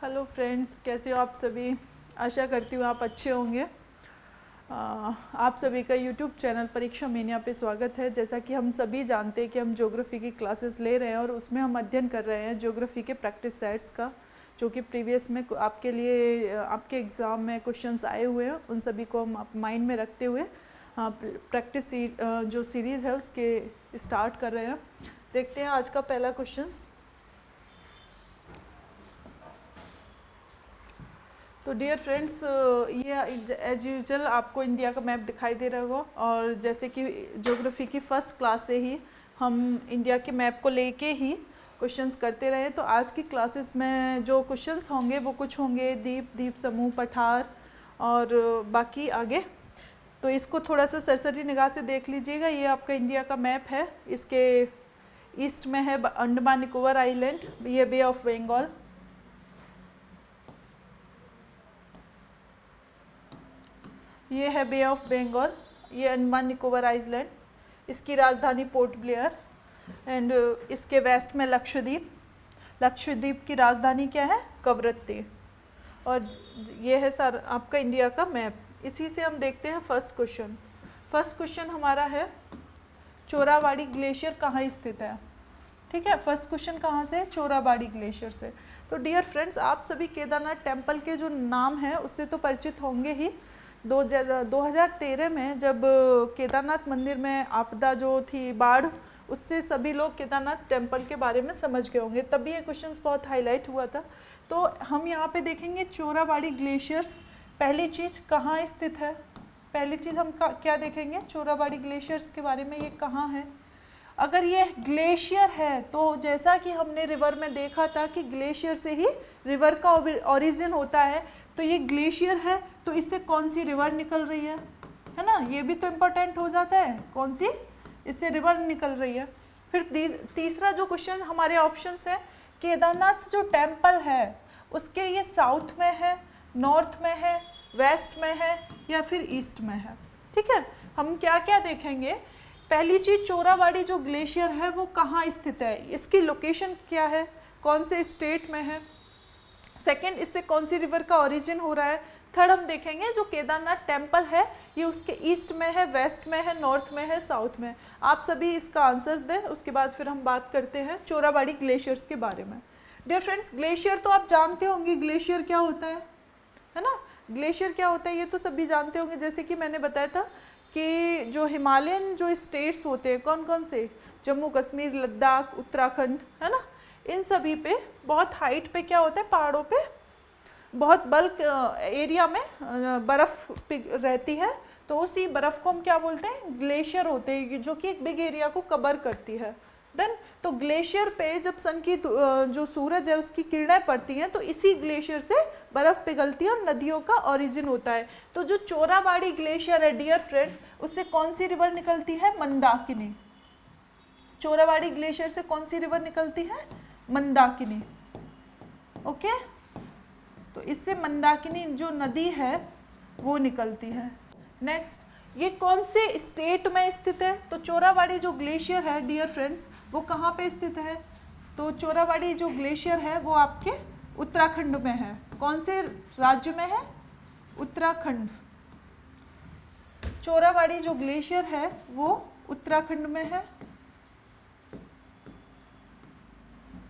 Hello friends, कैसे हो आप सभी। आशा करती हूँ आप अच्छे होंगे। आप सभी का यूट्यूब चैनल परीक्षा मेनिया पे स्वागत है। जैसा कि हम सभी जानते हैं कि हम ज्योग्राफी की क्लासेस ले रहे हैं और उसमें हम अध्ययन कर रहे हैं ज्योग्राफी के प्रैक्टिस सेट्स का, जो कि प्रीवियस में आपके लिए आपके एग्ज़ाम में क्वेश्चंस आए हुए हैं। उन सभी को हम माइंड में रखते हुए प्रैक्टिस जो सीरीज़ है उसके स्टार्ट कर रहे हैं। देखते हैं आज का पहला क्वेश्चंस। तो डियर फ्रेंड्स, ये एज यूजुअल आपको इंडिया का मैप दिखाई दे रहा होगा, और जैसे कि ज्योग्राफी की फ़र्स्ट क्लास से ही हम इंडिया के मैप को लेके ही क्वेश्चंस करते रहे। तो आज की क्लासेस में जो क्वेश्चंस होंगे वो कुछ होंगे द्वीप समूह, पठार और बाकी आगे। तो इसको थोड़ा सा सरसरी निगाह से देख लीजिएगा। ये आपका इंडिया का मैप है। इसके ईस्ट में है अंडमान निकोबार आइलैंड, ये बे ऑफ बंगाल, ये है बे ऑफ बंगाल, ये अंडमान निकोबार आइलैंड, इसकी राजधानी पोर्ट ब्लेयर, एंड इसके वेस्ट में लक्षद्वीप। लक्षद्वीप की राजधानी क्या है? कवरत्ती। और ये है सर आपका इंडिया का मैप। इसी से हम देखते हैं फर्स्ट क्वेश्चन। फर्स्ट क्वेश्चन हमारा है चोराबाड़ी ग्लेशियर कहाँ स्थित है। ठीक है, फर्स्ट क्वेश्चन कहाँ से? चोराबाड़ी ग्लेशियर से। तो डियर फ्रेंड्स, आप सभी केदारनाथ टेम्पल के जो नाम है उससे तो परिचित होंगे ही। 2013 में जब केदारनाथ मंदिर में आपदा जो थी, बाढ़, उससे सभी लोग केदारनाथ टेम्पल के बारे में समझ गए होंगे, तभी ये क्वेश्चंस बहुत हाईलाइट हुआ था। तो हम यहाँ पे देखेंगे चोराबाड़ी ग्लेशियर्स पहली चीज़ कहाँ स्थित है। पहली चीज़ हम क्या देखेंगे चोराबाड़ी ग्लेशियर्स के बारे में, ये कहाँ है। अगर ये ग्लेशियर है तो जैसा कि हमने रिवर में देखा था कि ग्लेशियर से ही रिवर का ओरिजिन होता है, तो ये ग्लेशियर है तो इससे कौन सी रिवर निकल रही है ना, ये भी तो इम्पोर्टेंट हो जाता है, कौन सी इससे रिवर निकल रही है। फिर तीसरा जो क्वेश्चन हमारे ऑप्शंस है, केदारनाथ जो टेम्पल है उसके ये साउथ में है, नॉर्थ में है, वेस्ट में है या फिर ईस्ट में है। ठीक है, हम क्या क्या देखेंगे। पहली चीज, चोराबाड़ी जो ग्लेशियर है वो कहाँ स्थित है, इसकी लोकेशन क्या है, कौन से स्टेट में है। सेकंड, इससे कौन सी रिवर का ओरिजिन हो रहा है। थर्ड, हम देखेंगे जो केदारनाथ टेम्पल है ये उसके ईस्ट में है, वेस्ट में है, नॉर्थ में है, साउथ में। आप सभी इसका आंसर्स दें, उसके बाद फिर हम बात करते हैं चोराबाड़ी ग्लेशियर्स के बारे में। डियर फ्रेंड्स, ग्लेशियर तो आप जानते होंगे ग्लेशियर क्या होता है ना। ग्लेशियर क्या होता है ये तो सभी जानते होंगे। जैसे कि मैंने बताया था कि जो हिमालयन जो स्टेट्स होते हैं, कौन कौन से, जम्मू कश्मीर, लद्दाख, उत्तराखंड, है ना, इन सभी पे बहुत हाइट पे क्या होता है, पहाड़ों पे बहुत बल्क एरिया में बर्फ़ रहती है। तो उसी बर्फ़ को हम क्या बोलते हैं, ग्लेशियर होते हैं, जो कि एक बिग एरिया को कवर करती है। देन तो ग्लेशियर पे जब सन की जो सूरज है उसकी किरणें पड़ती हैं तो इसी ग्लेशियर से बर्फ़ पिघलती है और नदियों का ओरिजिन होता है। तो जो चोराबाड़ी ग्लेशियर है डियर फ्रेंड्स, उससे कौन सी रिवर निकलती है, मंदाकिनी। चोराबाड़ी ग्लेशियर से कौन सी रिवर निकलती है, मंदाकिनी। ओके, तो इससे मंदाकिनी जो नदी है वो निकलती है। नेक्स्ट, ये कौन से स्टेट में स्थित है। तो चोराबाड़ी जो ग्लेशियर है डियर फ्रेंड्स वो कहाँ पे स्थित है। तो चोराबाड़ी जो ग्लेशियर है वो आपके उत्तराखंड में है। कौन से राज्य में है, उत्तराखंड। चोराबाड़ी जो ग्लेशियर है वो उत्तराखंड में है।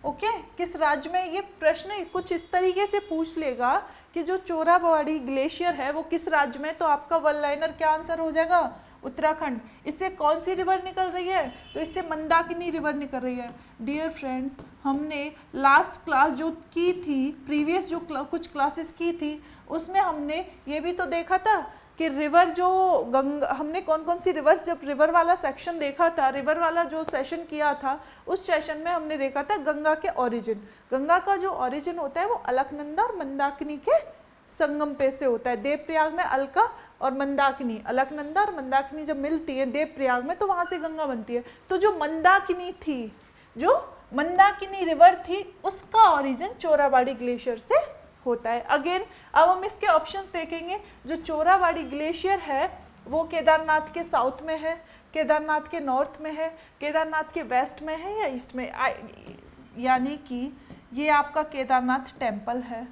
ओके, किस राज्य में, ये प्रश्न कुछ इस तरीके से पूछ लेगा कि जो चोराबाड़ी ग्लेशियर है वो किस राज्य में, तो आपका वन लाइनर क्या आंसर हो जाएगा, उत्तराखंड। इससे कौन सी रिवर निकल रही है, तो इससे मंदाकिनी रिवर निकल रही है। डियर फ्रेंड्स, हमने लास्ट क्लास जो की थी, प्रीवियस जो कुछ क्लासेस की थी, उसमें हमने ये भी तो देखा था कि रिवर जो गंगा, हमने कौन कौन सी रिवर्स, जब रिवर वाला सेक्शन देखा था, रिवर वाला जो सेशन किया था, उस सेशन में हमने देखा था गंगा के ओरिजिन। गंगा का जो ओरिजिन होता है वो अलकनंदा और मंदाकिनी के संगम पे से होता है। देवप्रयाग में अलका और मंदाकिनी, अलकनंदा और मंदाकिनी जब मिलती है देवप्रयाग में तो वहाँ से गंगा बनती है। तो जो मंदाकिनी थी, जो मंदाकिनी रिवर थी, उसका ओरिजिन चोराबाड़ी ग्लेशियर से होता है। अगेन अब हम इसके ऑप्शंस देखेंगे। जो चोराबाड़ी ग्लेशियर है वो केदारनाथ के साउथ में है, केदारनाथ के नॉर्थ में है, केदारनाथ के वेस्ट में है या ईस्ट में, यानी कि ये आपका केदारनाथ टेम्पल है।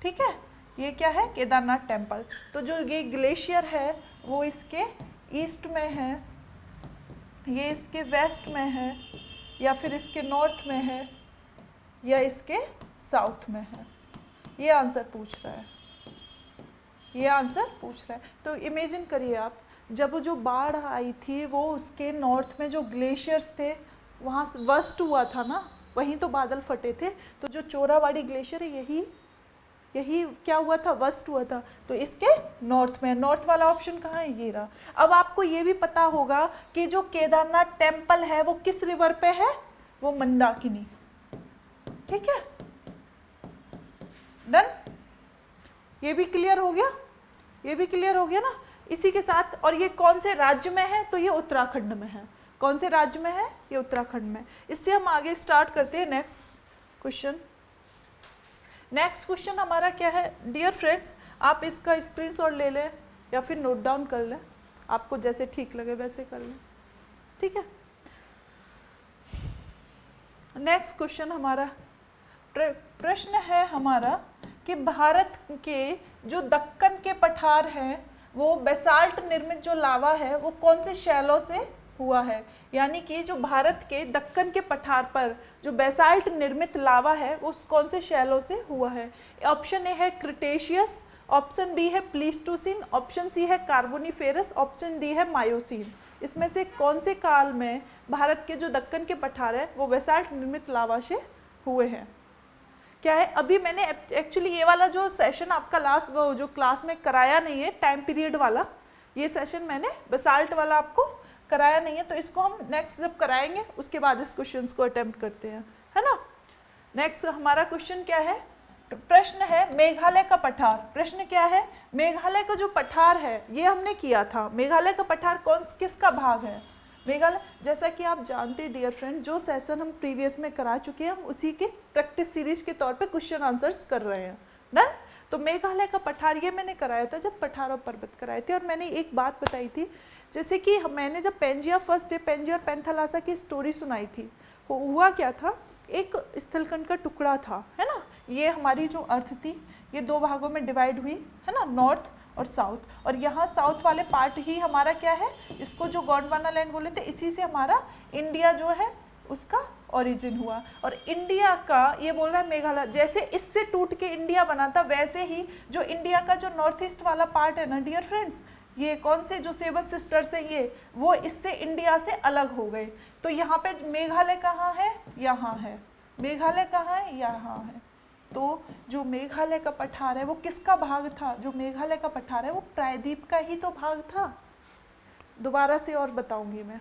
ठीक है, ये क्या है, केदारनाथ टेम्पल। तो जो ये ग्लेशियर है वो इसके ईस्ट में है, ये इसके वेस्ट में है, या फिर इसके नॉर्थ में है, या इसके साउथ में है। ये आंसर पूछ रहा है, ये आंसर पूछ रहा है। तो इमेजिन करिए आप, जब जो बाढ़ आई थी वो उसके नॉर्थ में जो ग्लेशियर्स थे वहाँ वर्स्ट हुआ था ना, वहीं तो बादल फटे थे। तो जो चोरावाड़ी ग्लेशियर है यही क्या हुआ था, वर्स्ट हुआ था। तो इसके नॉर्थ में, नॉर्थ वाला ऑप्शन कहाँ है, ये रहा। अब आपको ये भी पता होगा कि जो केदारनाथ टेम्पल है वो किस रिवर पे है, वो मंदाकिनी। ठीक है, डन, ये भी क्लियर हो गया, ये भी क्लियर हो गया ना। इसी के साथ, और ये कौन से राज्य में है, तो ये उत्तराखंड में है। कौन से राज्य में है, ये उत्तराखंड में। इससे हम आगे स्टार्ट करते हैं नेक्स्ट क्वेश्चन। नेक्स्ट क्वेश्चन हमारा क्या है डियर फ्रेंड्स, आप इसका स्क्रीनशॉट ले लें या फिर नोट डाउन कर लें, आपको जैसे ठीक लगे वैसे कर लें, ठीक है। नेक्स्ट क्वेश्चन हमारा प्रश्न है हमारा कि भारत के जो दक्कन के पठार हैं वो बेसाल्ट निर्मित जो लावा है वो कौन से शैलों से हुआ है। यानी कि जो भारत के दक्कन के पठार पर जो बेसाल्ट निर्मित लावा है वो कौन से शैलों से हुआ है। ऑप्शन ए है क्रिटेशियस, ऑप्शन बी है प्लीस्टोसिन, ऑप्शन सी है कार्बोनिफेरस, ऑप्शन डी है मायोसीन। इसमें से कौन से काल में भारत के जो दक्कन के पठार है वो बेसाल्ट निर्मित लावा से हुए हैं। क्या है, अभी मैंने एक्चुअली ये वाला जो सेशन आपका लास्ट वो जो क्लास में कराया नहीं है, टाइम पीरियड वाला, ये सेशन मैंने बेसाल्ट वाला आपको कराया नहीं है। तो इसको हम नेक्स्ट जब कराएंगे उसके बाद इस क्वेश्चन को अटेम्प्ट करते हैं, है ना। नेक्स्ट हमारा क्वेश्चन क्या है, प्रश्न है मेघालय का पठार। प्रश्न क्या है, मेघालय का जो पठार है ये हमने किया था, मेघालय का पठार किसका भाग है मेघालय। जैसा कि आप जानते हैं डियर फ्रेंड, जो सेशन हम प्रीवियस में करा चुके हैं हम उसी के प्रैक्टिस सीरीज के तौर पे क्वेश्चन आंसर्स कर रहे हैं, डन। तो मेघालय का पठार ये मैंने कराया था जब पठार और पर्वत कराए थे। और मैंने एक बात बताई थी, जैसे कि मैंने जब पेंजिया फर्स्ट डे पेंजिया और पेंथालासा की स्टोरी सुनाई थी, वो हुआ क्या था, एक स्थलखंड का टुकड़ा था, है ना। ये हमारी जो अर्थ थी ये दो भागों में डिवाइड हुई, है ना, नॉर्थ और साउथ। और यहाँ साउथ वाले पार्ट ही हमारा क्या है, इसको जो गोंडवाना लैंड बोले थे, इसी से हमारा इंडिया जो है उसका ओरिजिन हुआ। और इंडिया का ये बोल रहा है मेघालय, जैसे इससे टूट के इंडिया बना था वैसे ही जो इंडिया का जो नॉर्थ ईस्ट वाला पार्ट है ना डियर फ्रेंड्स, ये कौन से जो 7 सिस्टर्स हैं ये, वो इससे इंडिया से अलग हो गए। तो यहाँ पे मेघालय कहाँ है, यहाँ है। मेघालय कहाँ है, यहाँ है। तो जो मेघालय का पठार है वो किसका भाग था, जो मेघालय का पठार है वो प्रायद्वीप का ही तो भाग था। दोबारा से और बताऊंगी मैं,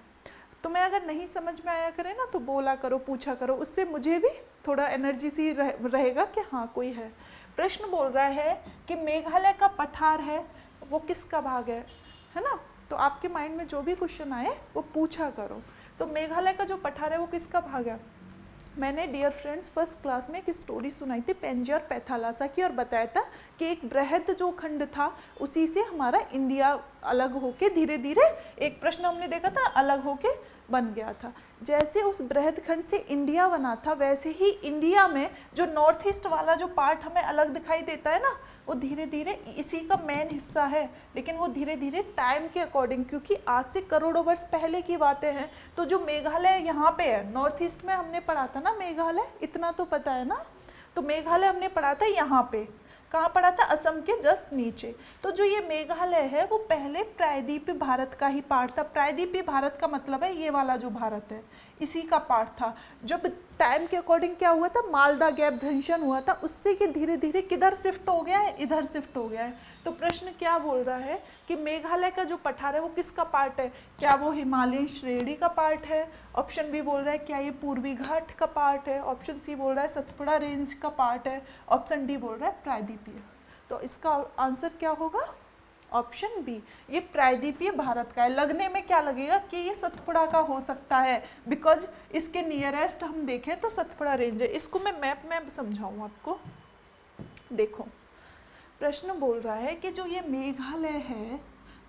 तुम्हें अगर नहीं समझ में आया करे ना तो बोला करो, पूछा करो, उससे मुझे भी थोड़ा एनर्जी सी रहेगा कि हाँ कोई है। प्रश्न बोल रहा है कि मेघालय का पठार है वो किसका भाग है ना। तो आपके माइंड में जो भी क्वेश्चन आए वो पूछा करो। तो मेघालय का जो पठार है वो किसका भाग है। मैंने डियर फ्रेंड्स फर्स्ट क्लास में एक स्टोरी सुनाई थी पेंजिया और पेंथालासा की, और बताया था कि एक बृहद जो खंड था उसी से हमारा इंडिया अलग होके धीरे धीरे, एक प्रश्न हमने देखा था अलग होके बन गया था। जैसे उस बृहद खंड से इंडिया बना था वैसे ही इंडिया में जो नॉर्थ ईस्ट वाला जो पार्ट हमें अलग दिखाई देता है ना, वो धीरे धीरे इसी का मेन हिस्सा है। लेकिन वो धीरे धीरे टाइम के अकॉर्डिंग, क्योंकि आज से करोड़ों वर्ष पहले की बातें हैं, तो जो मेघालय यहाँ पे है नॉर्थ ईस्ट में हमने पढ़ा था ना मेघालय, इतना तो पता है ना। तो मेघालय हमने पढ़ा था यहाँ पे, कहाँ पढ़ा था, असम के जस्ट नीचे। तो जो ये मेघालय है वो पहले प्रायद्वीपीय भारत का ही पार्ट था। प्रायद्वीपीय भारत का मतलब है ये वाला जो भारत है इसी का पार्ट था। जब टाइम के अकॉर्डिंग क्या हुआ था, मालदा गैप भ्रंशन हुआ था, उससे कि धीरे धीरे किधर शिफ्ट हो गया है, इधर शिफ्ट हो गया है। तो प्रश्न क्या बोल रहा है कि मेघालय का जो पठार है वो किसका पार्ट है, क्या वो हिमालयन श्रेणी का पार्ट है। ऑप्शन बी बोल रहा है क्या ये पूर्वी घाट का पार्ट है। ऑप्शन सी बोल रहा है सतपुड़ा रेंज का पार्ट है। ऑप्शन डी बोल रहा है प्रायद्वीपीय। तो इसका आंसर क्या होगा, ऑप्शन बी, ये प्रायद्वीपीय भारत का है। लगने में क्या लगेगा कि ये सतपुड़ा का हो सकता है, बिकॉज इसके नियरेस्ट हम देखें तो सतपुड़ा रेंज है। इसको मैं मैप में समझाऊँ आपको। देखो प्रश्न बोल रहा है कि जो ये मेघालय है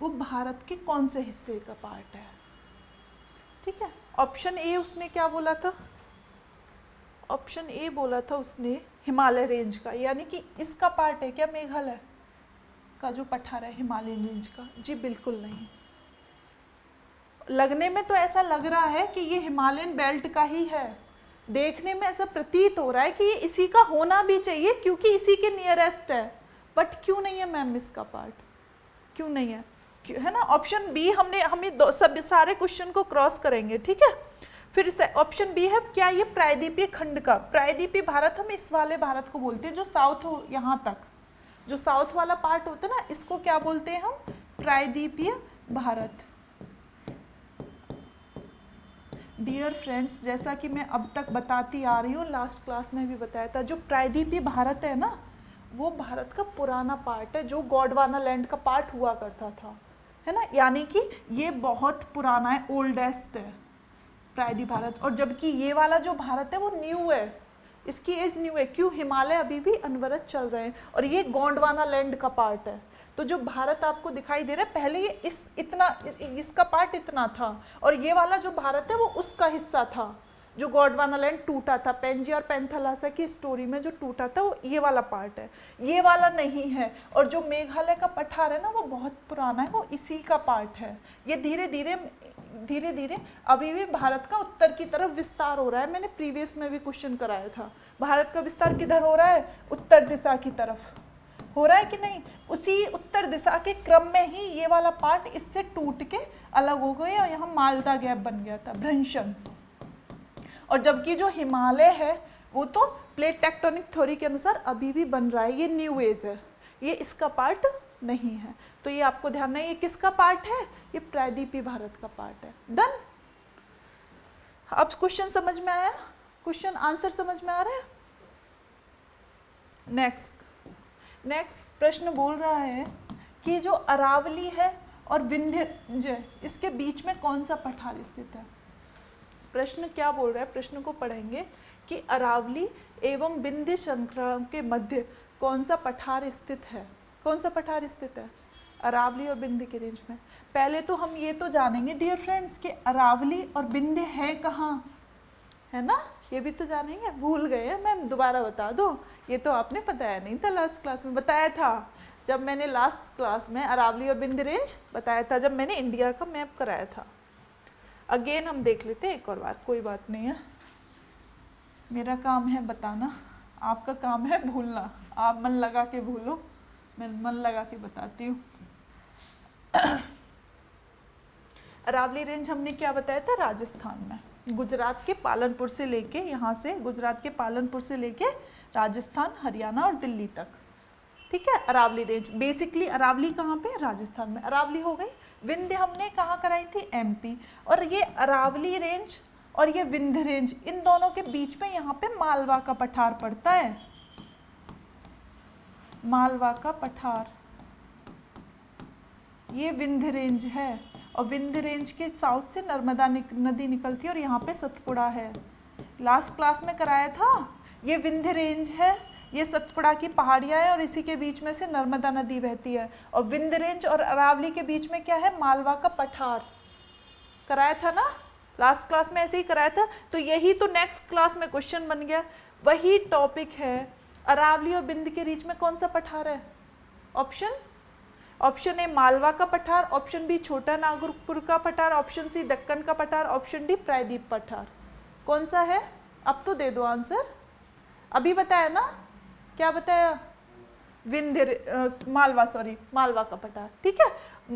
वो भारत के कौन से हिस्से का पार्ट है, ठीक है। ऑप्शन ए उसने क्या बोला था, ऑप्शन ए बोला था उसने हिमालय रेंज का, यानी कि इसका पार्ट है क्या मेघालय का जो पठार है हिमालयन रेंज का? जी बिल्कुल नहीं। लगने में तो ऐसा लग रहा है कि ये हिमालयन बेल्ट का ही है, देखने में ऐसा प्रतीत हो रहा है कि ये इसी का होना भी चाहिए क्योंकि इसी के नियरेस्ट है, बट क्यों नहीं है मैम इसका पार्ट, क्यों नहीं है? है ना, ऑप्शन बी हम सब सारे क्वेश्चन को क्रॉस करेंगे, ठीक है। फिर से ऑप्शन बी है, क्या ये प्रायद्वीपीय खंड का, प्रायद्वीपीय भारत हम इस वाले भारत को बोलते हैं जो साउथ हो, यहाँ तक जो साउथ वाला पार्ट होता है ना, इसको क्या बोलते हैं हम? प्रायद्वीपीय भारत। डियर फ्रेंड्स, जैसा कि मैं अब तक बताती आ रही हूँ, लास्ट क्लास में भी बताया था, जो प्रायद्वीपीय भारत है ना, वो भारत का पुराना पार्ट है जो गोंडवाना लैंड का पार्ट हुआ करता था, है ना, यानी कि ये बहुत पुराना है, ओल्डेस्ट है प्रायद्वीपीय भारत। और जबकि ये वाला जो भारत है वो न्यू है, इसकी एज न्यू है, क्यों? हिमालय अभी भी अनवरत चल रहे हैं और ये गोंडवाना लैंड का पार्ट है। तो जो भारत आपको दिखाई दे रहा है, पहले ये इसका पार्ट इतना था और ये वाला जो भारत है वो उसका हिस्सा था, जो गोंडवाना लैंड टूटा था, पेंजी और पेंथलासा की स्टोरी में जो टूटा था वो ये वाला पार्ट है, ये वाला नहीं है। और जो मेघालय का पठार है ना, वो बहुत पुराना है, वो इसी का पार्ट है। ये धीरे धीरे अभी भी भारत का उत्तर की तरफ विस्तार हो रहा है। मैंने प्रीवियस में भी क्वेश्चन कराया था, भारत का विस्तार किधर हो रहा है? उत्तर दिशा की तरफ हो रहा है कि नहीं? उसी उत्तर दिशा के क्रम में ही ये वाला पार्ट इससे टूट के अलग हो गए और यहाँ मालदा गैप बन गया था, भ्रंशन। और जबकि जो हिमालय है वो तो प्लेट टेक्टोनिक थ्योरी के अनुसार अभी भी बन रहा है, ये न्यू एज है, ये इसका पार्ट नहीं है। तो ये आपको ध्यान है, ये किसका पार्ट है? ये प्रायद्वीपीय भारत का पार्ट है। डन। अब क्वेश्चन समझ में आया? क्वेश्चन आंसर समझ में आ रहा है? नेक्स्ट प्रश्न बोल रहा है कि जो अरावली है और विंध्य, इसके बीच में कौन सा पठार स्थित है? प्रश्न क्या बोल रहा है, प्रश्न को पढ़ेंगे कि अरावली एवं विंध्य श्रृंखला के मध्य कौन सा पठार स्थित है? कौन सा पठार स्थित है अरावली और विंध्य के रेंज में? पहले तो हम ये तो जानेंगे डियर फ्रेंड्स कि अरावली और विंध्य है कहाँ, है ना, ये भी तो जानेंगे। भूल गए हैं, मैं दोबारा बता दूं, ये तो आपने बताया नहीं था, लास्ट क्लास में बताया था, जब मैंने लास्ट क्लास में अरावली और विंध्य रेंज बताया था, जब मैंने इंडिया का मैप कराया था। अगेन हम देख लेते हैं एक और बार, कोई बात नहीं है, मेरा काम है बताना, आपका काम है भूलना। आप मन लगा के भूलो, मैं मन लगा के बताती हूँ। अरावली रेंज हमने क्या बताया था? राजस्थान में, गुजरात के पालनपुर से लेके, यहाँ से गुजरात के पालनपुर से लेके राजस्थान, हरियाणा और दिल्ली तक, ठीक है, अरावली रेंज। बेसिकली अरावली कहाँ पे? राजस्थान में अरावली हो गई। विंध्य हमने कहाँ कराई थी? एमपी। और ये अरावली रेंज और ये विंध्य रेंज, इन दोनों के बीच में यहाँ पे मालवा का पठार पड़ता है, मालवा का पठार, ये विंध्य रेंज है। और विंध्य रेंज के साउथ से नर्मदा नदी निकलती है और यहाँ पे सतपुड़ा है, लास्ट क्लास में कराया था। ये विंध्य रेंज है, ये सतपुड़ा की पहाड़ियाँ हैं और इसी के बीच में से नर्मदा नदी बहती है। और विंध्य रेंज और अरावली के बीच में क्या है? मालवा का पठार। कराया था ना लास्ट क्लास में, ऐसे ही कराया था। तो यही तो नेक्स्ट क्लास में क्वेश्चन बन गया, वही टॉपिक है। अरावली और विंध्य के बीच में कौन सा पठार है? ऑप्शन ए मालवा का पठार, ऑप्शन बी छोटा नागपुर का पठार, ऑप्शन सी दक्कन का पठार, ऑप्शन डी प्रायद्वीप पठार। कौन सा है? अब तो दे दो आंसर। अभी बताया ना, क्या बताया? मालवा का पठार, ठीक है।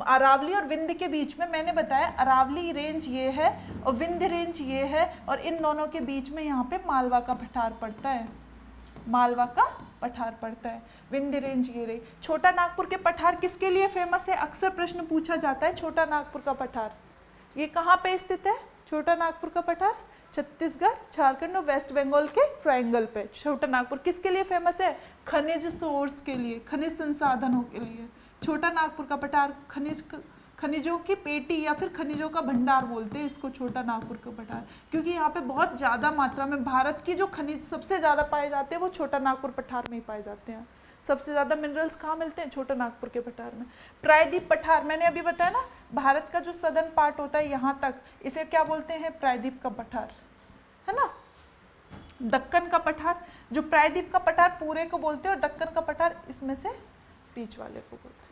अरावली और विंध्य के बीच में मैंने बताया अरावली रेंज ये है और विंध्य रेंज ये है, और इन दोनों के बीच में यहाँ पे मालवा का पठार पड़ता है, मालवा का पठार पड़ता है। विंध्य रेंज ये रही। छोटा नागपुर के पठार किसके लिए फेमस है? अक्सर प्रश्न पूछा जाता है, छोटा नागपुर का पठार ये कहाँ पे स्थित है? छोटा नागपुर का पठार छत्तीसगढ़, झारखंड और वेस्ट बंगाल के ट्रायंगल पे छोटा नागपुर किसके लिए फेमस है? खनिज सोर्स के लिए, खनिज संसाधनों के लिए। छोटा नागपुर का पठार खनिजों की पेटी या फिर खनिजों का भंडार बोलते हैं इसको, छोटा नागपुर का पठार, क्योंकि यहाँ पे बहुत ज़्यादा मात्रा में भारत की जो खनिज सबसे ज़्यादा पाए जाते हैं वो छोटा नागपुर पठार में ही पाए जाते हैं। सबसे ज़्यादा मिनरल्स कहाँ मिलते हैं? छोटा नागपुर के पठार में। प्रायद्वीप पठार मैंने अभी बताया ना, भारत का जो सदर्न पार्ट होता है यहाँ तक, इसे क्या बोलते हैं? प्रायद्वीप का पठार, है ना। दक्कन का पठार, जो प्रायद्वीप का पठार पूरे को बोलते हैं और दक्कन का पठार इसमें से बीच वाले को बोलते हैं,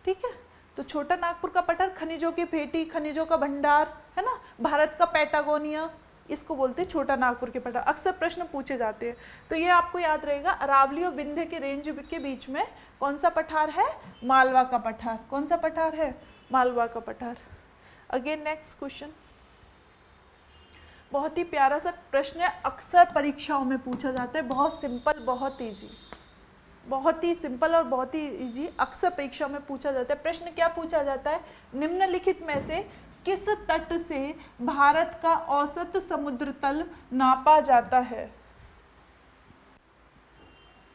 ठीक है। तो छोटा नागपुर का पठार खनिजों की पेटी, खनिजों का भंडार, है ना। भारत का पैटागोनिया, इसको बोलते हैं छोटा नागपुर के पठार। अक्सर प्रश्न पूछे जाते हैं, तो ये आपको याद रहेगा। अरावली और विंध्य के रेंज के बीच में कौन सा पठार है? मालवा का पठार। कौन सा पठार है? मालवा का पठार। अगेन नेक्स्ट क्वेश्चन, बहुत ही प्यारा सा प्रश्न है, अक्सर परीक्षाओं में पूछा जाता है, बहुत सिंपल, बहुत इजी, बहुत ही सिंपल और बहुत ही इजी, अक्सर परीक्षा में पूछा जाता है। प्रश्न क्या पूछा जाता है? निम्नलिखित में से किस तट से भारत का औसत समुद्र तल नापा जाता है?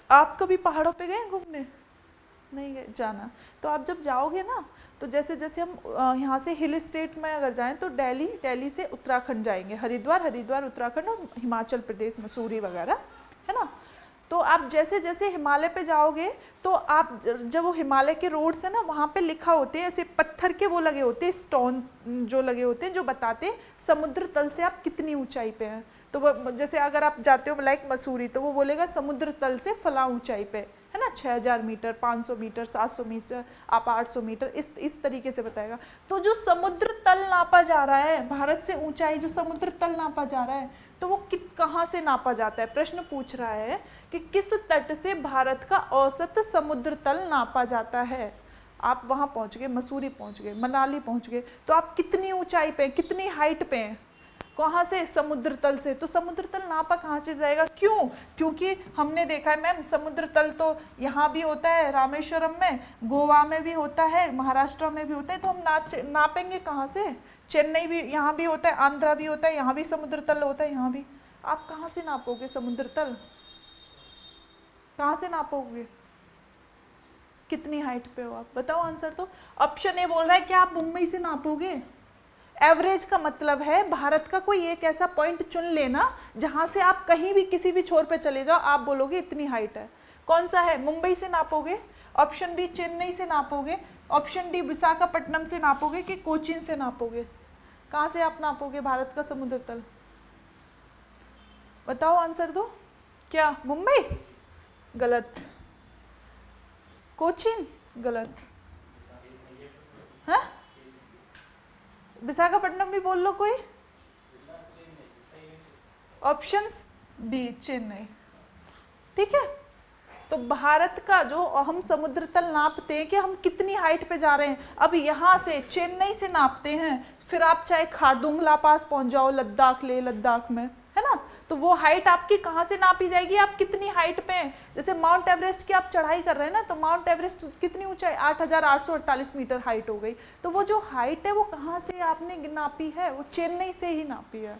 आप कभी पहाड़ों पे गए घूमने? नहीं गए, जाना। तो आप जब जाओगे ना, तो जैसे जैसे हम यहाँ से हिल स्टेट में अगर जाएं तो दिल्ली, दिल्ली से उत्तराखंड जाएंगे, हरिद्वार, हरिद्वार उत्तराखंड और हिमाचल प्रदेश मसूरी वगैरह, है ना। तो आप जैसे जैसे हिमालय पे जाओगे तो आप जब वो हिमालय के रोड से ना, वहाँ पे लिखा होते हैं, ऐसे पत्थर के वो लगे होते हैं, स्टोन जो लगे होते हैं, जो बताते हैं समुद्र तल से आप कितनी ऊंचाई पे हैं। तो वो जैसे अगर आप जाते हो लाइक मसूरी, तो वो बोलेगा समुद्र तल से फला ऊंचाई पे, है ना, 6000 मीटर, 500 मीटर, 700 मीटर, आप 800 मीटर, इस तरीके से बताएगा। तो जो समुद्र तल नापा जा रहा है, भारत से ऊंचाई जो समुद्र तल नापा जा रहा है, तो वो कहाँ से नापा जाता है? प्रश्न पूछ रहा है कि किस तट से भारत का औसत समुद्र तल नापा जाता है। आप वहाँ पहुँच गए, मसूरी पहुँच गए, मनाली पहुँच गए, तो आप कितनी ऊंचाई पे, कितनी हाइट पे हैं? कहाँ से? समुद्र तल से। तो समुद्र तल नापा कहाँ से जाएगा? क्यों? क्योंकि हमने देखा है मैम, समुद्र तल तो यहाँ भी होता है, रामेश्वरम में, गोवा में भी होता है, महाराष्ट्र में भी होता है, तो हम नापेंगे कहाँ से? चेन्नई भी, यहाँ भी होता है, आंध्रा भी होता है, यहाँ भी समुद्र तल होता है, यहाँ भी। आप कहाँ से नापोगे समुद्र तल? कहाँ से नापोगे? कितनी हाइट पे हो आप? बताओ आंसर। तो ऑप्शन ए बोल रहा है कि आप मुंबई से नापोगे। एवरेज का मतलब है भारत का कोई एक ऐसा पॉइंट चुन लेना जहां से आप कहीं भी किसी भी छोर पे चले जाओ, आप बोलोगे इतनी हाइट है। कौन सा है? मुंबई से नापोगे, ऑप्शन बी चेन्नई से नापोगे, ऑप्शन डी विशाखापट्टनम से नापोगे, कि कोचीन से नापोगे? कहाँ से आप नापोगे भारत का समुद्र तल? बताओ आंसर दो। क्या? मुंबई? गलत। कोचीन? गलत। हाँ, विशाखापट्टनम भी बोल लो कोई। ऑप्शन बी चेन्नई, ठीक है। तो भारत का जो हम समुद्र तल नापते हैं कि हम कितनी हाइट पे जा रहे हैं, अब यहाँ से चेन्नई से नापते हैं, फिर आप चाहे खारदुंग पास पहुंच जाओ, लद्दाख, ले लद्दाख में, है ना, तो वो हाइट आपकी कहाँ से नापी जाएगी? आप कितनी हाइट पे हैं? जैसे माउंट एवरेस्ट की आप चढ़ाई कर रहे हैं ना, तो माउंट एवरेस्ट कितनी ऊंचाई? 8848 मीटर हाइट हो गई। तो वो जो हाइट है वो कहाँ से आपने नापी है? वो चेन्नई से ही नापी है,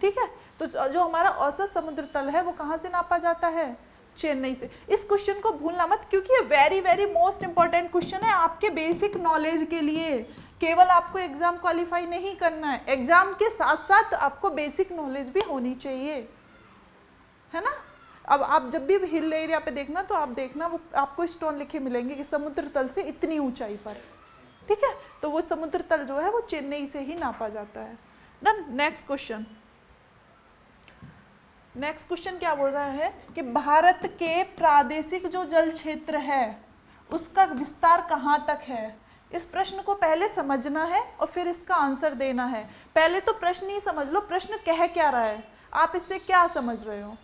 ठीक है। तो जो हमारा औसत समुद्र तल है वो कहाँ से नापा जाता है? चेन्नई से। इस क्वेश्चन को भूलना मत, क्योंकि ये very very most important question है आपके बेसिक नॉलेज के लिए। केवल आपको एग्जाम क्वालिफाई नहीं करना है, एग्जाम के साथ साथ आपको बेसिक नॉलेज भी होनी चाहिए, है ना। अब आप जब भी हिल एरिया पे देखना, तो आप देखना वो आपको स्टोन लिखे मिलेंगे कि समुद्र तल से इतनी ऊंचाई पर, ठीक है। तो वो समुद्र तल जो है वो चेन्नई से ही नापा जाता है। Done. Next question. Next question क्या बोल रहा है कि भारत के प्रादेशिक जो जल क्षेत्र है उसका विस्तार कहाँ तक है। इस प्रश्न को पहले समझना है और फिर इसका आंसर देना है। पहले तो प्रश्न ही समझ लो, प्रश्न कह क्या रहा है, आप इससे क्या समझ रहे हो।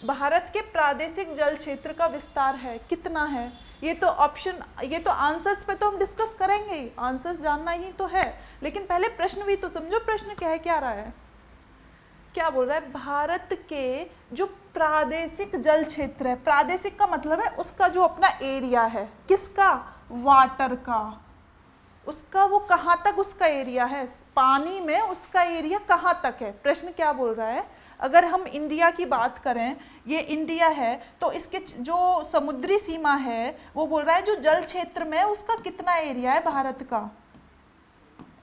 भारत के प्रादेशिक जल क्षेत्र का विस्तार है, कितना है? ये तो ऑप्शन, ये तो आंसर्स पे तो हम डिस्कस करेंगे ही, आंसर्स जानना ही तो है, लेकिन पहले प्रश्न भी तो समझो, प्रश्न कह क्या रहा है। क्या बोल रहा है? भारत के जो प्रादेशिक जल क्षेत्र है, प्रादेशिक का मतलब है उसका जो अपना एरिया है, किसका? वाटर का, उसका वो कहाँ तक उसका एरिया है, पानी में उसका एरिया कहाँ तक है। प्रश्न क्या बोल रहा है? अगर हम इंडिया की बात करें, ये इंडिया है, तो इसके जो समुद्री सीमा है वो बोल रहा है जो जल क्षेत्र में उसका कितना एरिया है भारत का।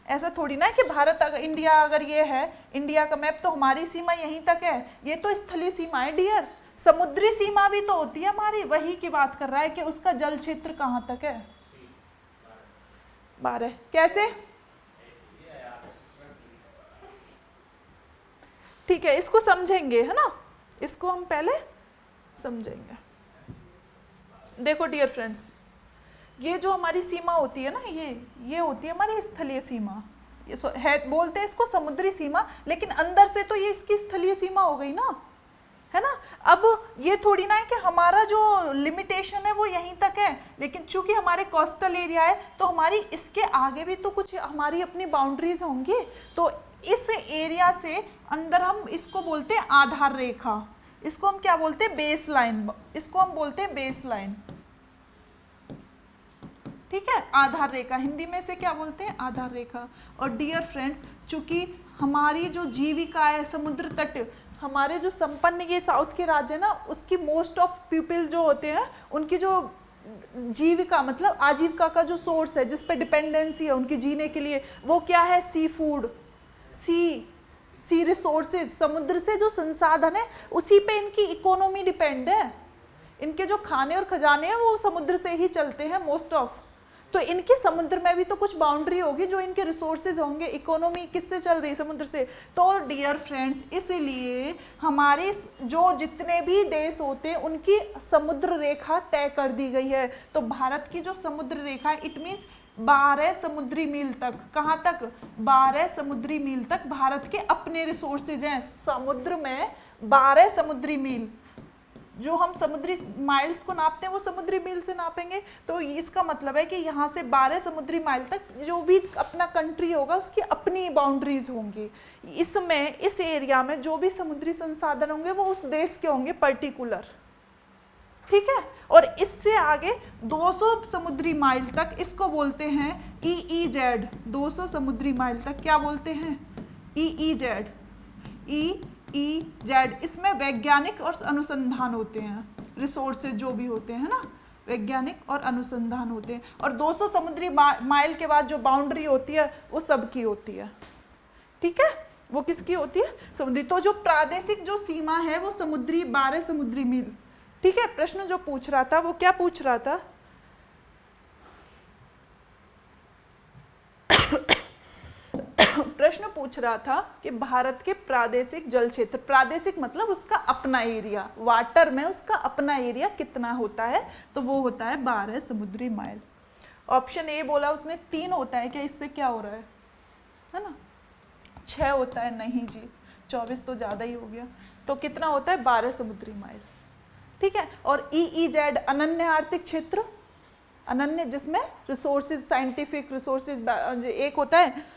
ऐसा थोड़ी ना है कि भारत अगर इंडिया अगर ये है, इंडिया का मैप, तो हमारी सीमा यहीं तक है, ये तो स्थलीय सीमा है डियर, समुद्री सीमा भी तो होती है हमारी, वही की बात कर रहा है कि उसका जल क्षेत्र कहाँ तक है। 12। कैसे? ठीक है, इसको समझेंगे, है ना, इसको हम पहले समझेंगे। देखो डियर फ्रेंड्स, ये जो हमारी सीमा होती है ना, ये होती है हमारी स्थलीय सीमा। ये है, बोलते हैं इसको समुद्री सीमा, लेकिन अंदर से तो ये इसकी स्थलीय सीमा हो गई ना, है ना। अब ये थोड़ी ना है कि हमारा जो लिमिटेशन है वो यहीं तक है, लेकिन चूंकि हमारे कोस्टल एरिया है तो हमारी इसके आगे भी तो कुछ हमारी अपनी बाउंड्रीज होंगी। तो इस एरिया से अंदर हम इसको बोलते हैं आधार रेखा, इसको हम क्या बोलते हैं, बेस लाइन, इसको हम बोलते हैं बेस लाइन, ठीक है। आधार रेखा हिंदी में से क्या बोलते हैं, आधार रेखा। और डियर फ्रेंड्स, चूंकि हमारी जो जीविका है समुद्र तट, हमारे जो संपन्न ये साउथ के राज्य है ना, उसकी मोस्ट ऑफ पीपल जो होते हैं उनकी जो जीविका मतलब आजीविका का जो सोर्स है, जिस पे डिपेंडेंसी है उनकी जीने के लिए, वो क्या है, सी फूड, सी रिसोर्सेज, समुद्र से जो संसाधन है उसी पे इनकी इकोनॉमी डिपेंड है। इनके जो खाने और खजाने हैं वो समुद्र से ही चलते हैं मोस्ट ऑफ। तो इनके समुद्र में भी तो कुछ बाउंड्री होगी, जो इनके रिसोर्सेज होंगे, इकोनॉमी किससे चल रही है, समुद्र से। तो डियर फ्रेंड्स, इसलिए हमारे जो जितने भी देश होते हैं उनकी समुद्र रेखा तय कर दी गई है। तो भारत की जो समुद्र रेखा है, इट मीन्स 12 समुद्री मील तक, कहाँ तक, 12 समुद्री मील तक भारत के अपने रिसोर्सेज हैं। समुद्र में 12 समुद्री मील, जो हम समुद्री माइल्स को नापते हैं वो समुद्री मील से नापेंगे। तो इसका मतलब है कि यहाँ से 12 समुद्री माइल तक जो भी अपना कंट्री होगा उसकी अपनी बाउंड्रीज होंगी। इसमें इस एरिया में जो भी समुद्री संसाधन होंगे वो उस देश के होंगे पर्टिकुलर, ठीक है। और इससे आगे 200 समुद्री माइल तक इसको बोलते हैं EEZ, 200 समुद्री माइल तक क्या बोलते हैं, EEZ, EEZ। इसमें वैज्ञानिक और अनुसंधान होते हैं, रिसोर्सेज जो भी होते हैं ना, वैज्ञानिक और अनुसंधान होते हैं। और 200 समुद्री माइल के बाद जो बाउंड्री होती है वो सबकी होती है, ठीक है, वो किसकी होती है, समुद्री। तो जो प्रादेशिक जो सीमा है वो समुद्री 12 समुद्री मील, ठीक है। प्रश्न जो पूछ रहा था वो क्या पूछ रहा था, प्रश्न पूछ रहा था कि भारत के प्रादेशिक जल क्षेत्र, प्रादेशिक मतलब उसका अपना एरिया, वाटर में उसका अपना एरिया कितना होता है, तो वो होता है 12 समुद्री माइल। ऑप्शन ए बोला उसने 3 होता है क्या, इससे क्या हो रहा है ना, 6 होता है, नहीं जी 24 तो ज़्यादा ही हो गया। तो कितना होता है, 12 समुद्री माइल, ठीक है। और EEZ अनन्य आर्थिक क्षेत्र, अनन्य जिसमें रिसोर्सेज, साइंटिफिक रिसोर्सेज, एक होता है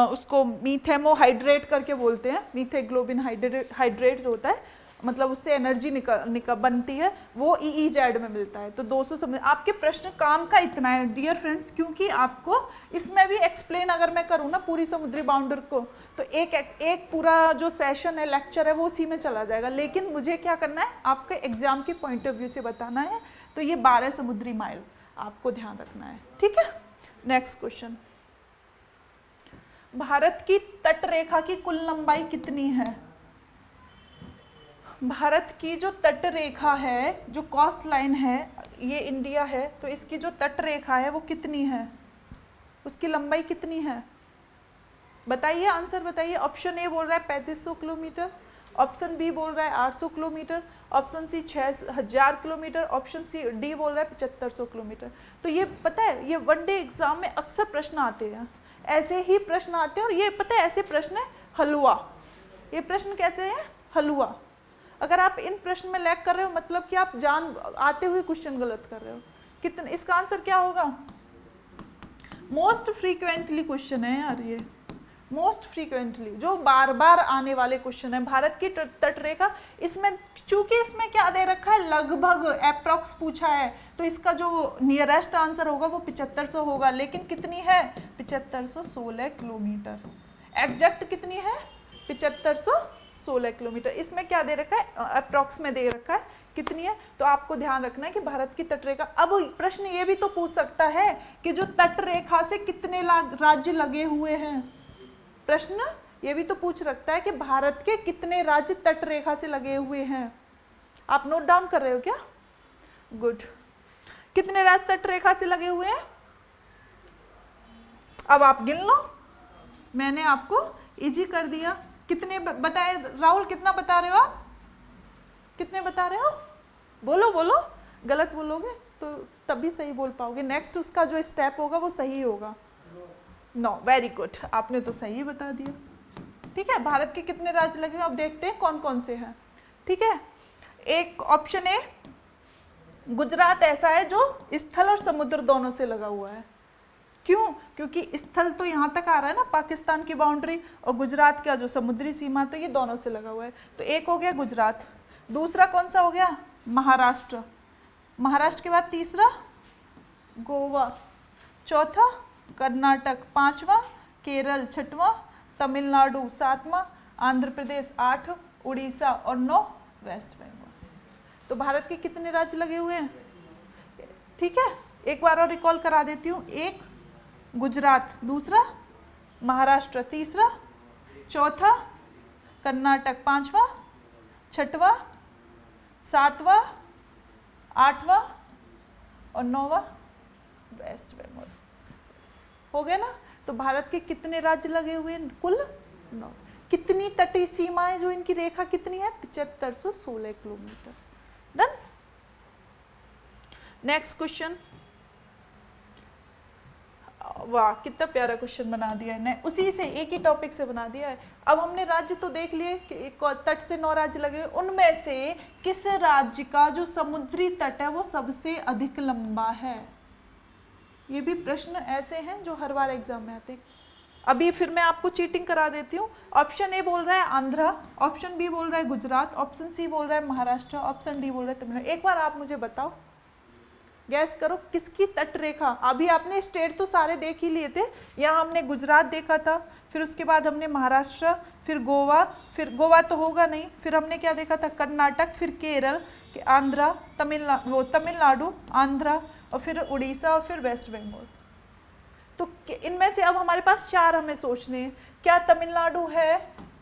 उसको मीथेमोहाइड्रेट करके बोलते हैं, मीथेग्लोबिन हाइड्रेट जो होता है, मतलब उससे एनर्जी बनती है, वो EEZ में मिलता है। तो 200 समझ, आपके प्रश्न काम का इतना है डियर फ्रेंड्स, क्योंकि आपको इसमें भी एक्सप्लेन अगर मैं करूँ ना पूरी समुद्री बाउंड्री को, तो एक पूरा जो सेशन है, लेक्चर है, वो उसी में चला जाएगा। लेकिन मुझे क्या करना है, आपके एग्जाम के पॉइंट ऑफ व्यू से बताना है। तो ये 12 समुद्री माइल आपको ध्यान रखना है, ठीक है। नेक्स्ट क्वेश्चन, भारत की तट रेखा की कुल लंबाई कितनी है। भारत की जो तट रेखा है, जो कोस्ट लाइन है, ये इंडिया है, तो इसकी जो तट रेखा है वो कितनी है, उसकी लंबाई कितनी है, बताइए, आंसर बताइए। ऑप्शन ए बोल रहा है 3500 किलोमीटर, ऑप्शन बी बोल रहा है 800 kilometre, option C 6000 kilometre, option C D बोल रहा है 7500 किलोमीटर। तो ये पता है, ये वन डे एग्जाम में अक्सर प्रश्न आते हैं, ऐसे ही प्रश्न आते हैं। और ये पता है ऐसे प्रश्न है हलवा, ये प्रश्न कैसे है, हलवा। अगर आप इन प्रश्न में लैग कर रहे हो मतलब कि आप जान आते हुए क्वेश्चन गलत कर रहे हो। कितने, इसका आंसर क्या होगा, मोस्ट फ्रीक्वेंटली क्वेश्चन है यार ये, मोस्ट फ्रीक्वेंटली जो बार बार आने वाले क्वेश्चन है। भारत की तट रेखा, इसमें चूंकि इसमें क्या दे रखा है, लगभग अप्रॉक्स पूछा है, तो इसका जो नियरेस्ट आंसर होगा वो 7500 होगा। लेकिन कितनी है, 7516 किलोमीटर। एग्जैक्ट कितनी है, 7516 किलोमीटर। इसमें क्या दे रखा है, अप्रॉक्स में दे रखा है, कितनी है। तो आपको ध्यान रखना है कि भारत की तट रेखा। अब प्रश्न ये भी तो पूछ सकता है कि जो तट रेखा से कितने राज्य लगे हुए हैं, प्रश्न ये भी तो पूछ रखता है कि भारत के कितने राज्य तट रेखा से लगे हुए हैं। आप नोट डाउन कर रहे हो क्या, गुड। कितने राज्य तट रेखा से लगे हुए हैं, अब आप गिन लो, मैंने आपको इजी कर दिया। कितने बताए राहुल, कितना बता रहे हो आप? कितने बता रहे हो? बोलो बोलो, गलत बोलोगे तो तभी सही बोल पाओगे, नेक्स्ट उसका जो स्टेप होगा वो सही होगा। 9, वेरी गुड, आपने तो सही बता दिया। ठीक है, भारत के कितने राज्य लगे हुए अब देखते हैं कौन कौन से हैं। ठीक है, एक ऑप्शन ए, गुजरात ऐसा है जो स्थल और समुद्र दोनों से लगा हुआ है। क्यों? क्योंकि स्थल तो यहाँ तक आ रहा है ना, पाकिस्तान की बाउंड्री, और गुजरात का जो समुद्री सीमा तो ये दोनों से लगा हुआ है। तो एक हो गया गुजरात, दूसरा कौन सा हो गया? महाराष्ट्र, महाराष्ट्र के बाद तीसरा गोवा, चौथा कर्नाटक, पांचवा केरल, छठवां तमिलनाडु, सातवां आंध्र प्रदेश, 8 उड़ीसा और 9 वेस्ट बंगाल। तो भारत के कितने राज्य लगे हुए हैं? ठीक है, एक बार और रिकॉल करा देती हूँ। एक गुजरात, दूसरा महाराष्ट्र, तीसरा, चौथा कर्नाटक, पांचवा, छठवां, सातवां, आठवां और 9वां वेस्ट बंगाल। हो गया ना? तो भारत के कितने राज्य लगे हुए हैं? कुल 9। कितनी तटीय सीमाएं जो इनकी रेखा कितनी है? 7516 किलोमीटर। डन। Next question. वाह, कितना प्यारा क्वेश्चन बना दिया है, उसी से एक ही टॉपिक से बना दिया है। अब हमने राज्य तो देख लिए कि तट से 9 राज्य लगे हुए, उनमें से किस राज्य का जो समुद्री तट है वो सबसे अधिक लंबा है? ये भी प्रश्न ऐसे हैं जो हर बार एग्जाम में आते हैं। अभी फिर मैं आपको चीटिंग करा देती हूँ। ऑप्शन ए बोल रहा है आंध्रा, ऑप्शन बी बोल रहा है गुजरात, ऑप्शन सी बोल रहा है महाराष्ट्र, ऑप्शन डी बोल रहा है तमिलनाडु। एक बार आप मुझे बताओ, गैस करो किसकी तट रेखा। अभी आपने स्टेट तो सारे देख ही लिए थे, यहाँ हमने गुजरात देखा था, फिर उसके बाद हमने महाराष्ट्र, फिर गोवा तो होगा नहीं, फिर हमने क्या देखा था? कर्नाटक, फिर केरल, आंध्रा, तमिलनाडु, आंध्रा, और फिर उड़ीसा, और फिर वेस्ट बंगाल। तो इनमें से अब हमारे पास 4 हमें सोचने हैं। क्या तमिलनाडु है,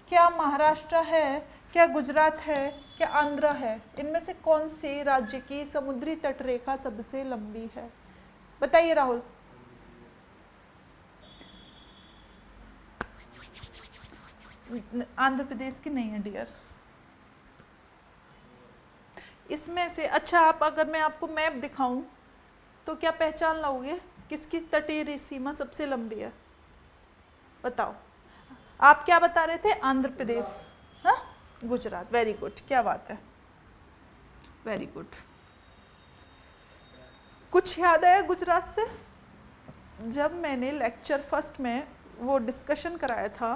क्या महाराष्ट्र है, क्या गुजरात है, क्या आंध्र है? इनमें से कौन से राज्य की समुद्री तट रेखा सबसे लंबी है? बताइए राहुल। आंध्र प्रदेश की नहीं है डियर। इसमें से अच्छा, आप अगर मैं आपको मैप दिखाऊं तो क्या पहचान लोगे किसकी तटीय सीमा सबसे लंबी है? बताओ। आप क्या बता रहे थे? आंध्र प्रदेश, हाँ, गुजरात। वेरी गुड, क्या बात है, वेरी गुड। कुछ याद आया गुजरात से? जब मैंने लेक्चर फर्स्ट में वो डिस्कशन कराया था,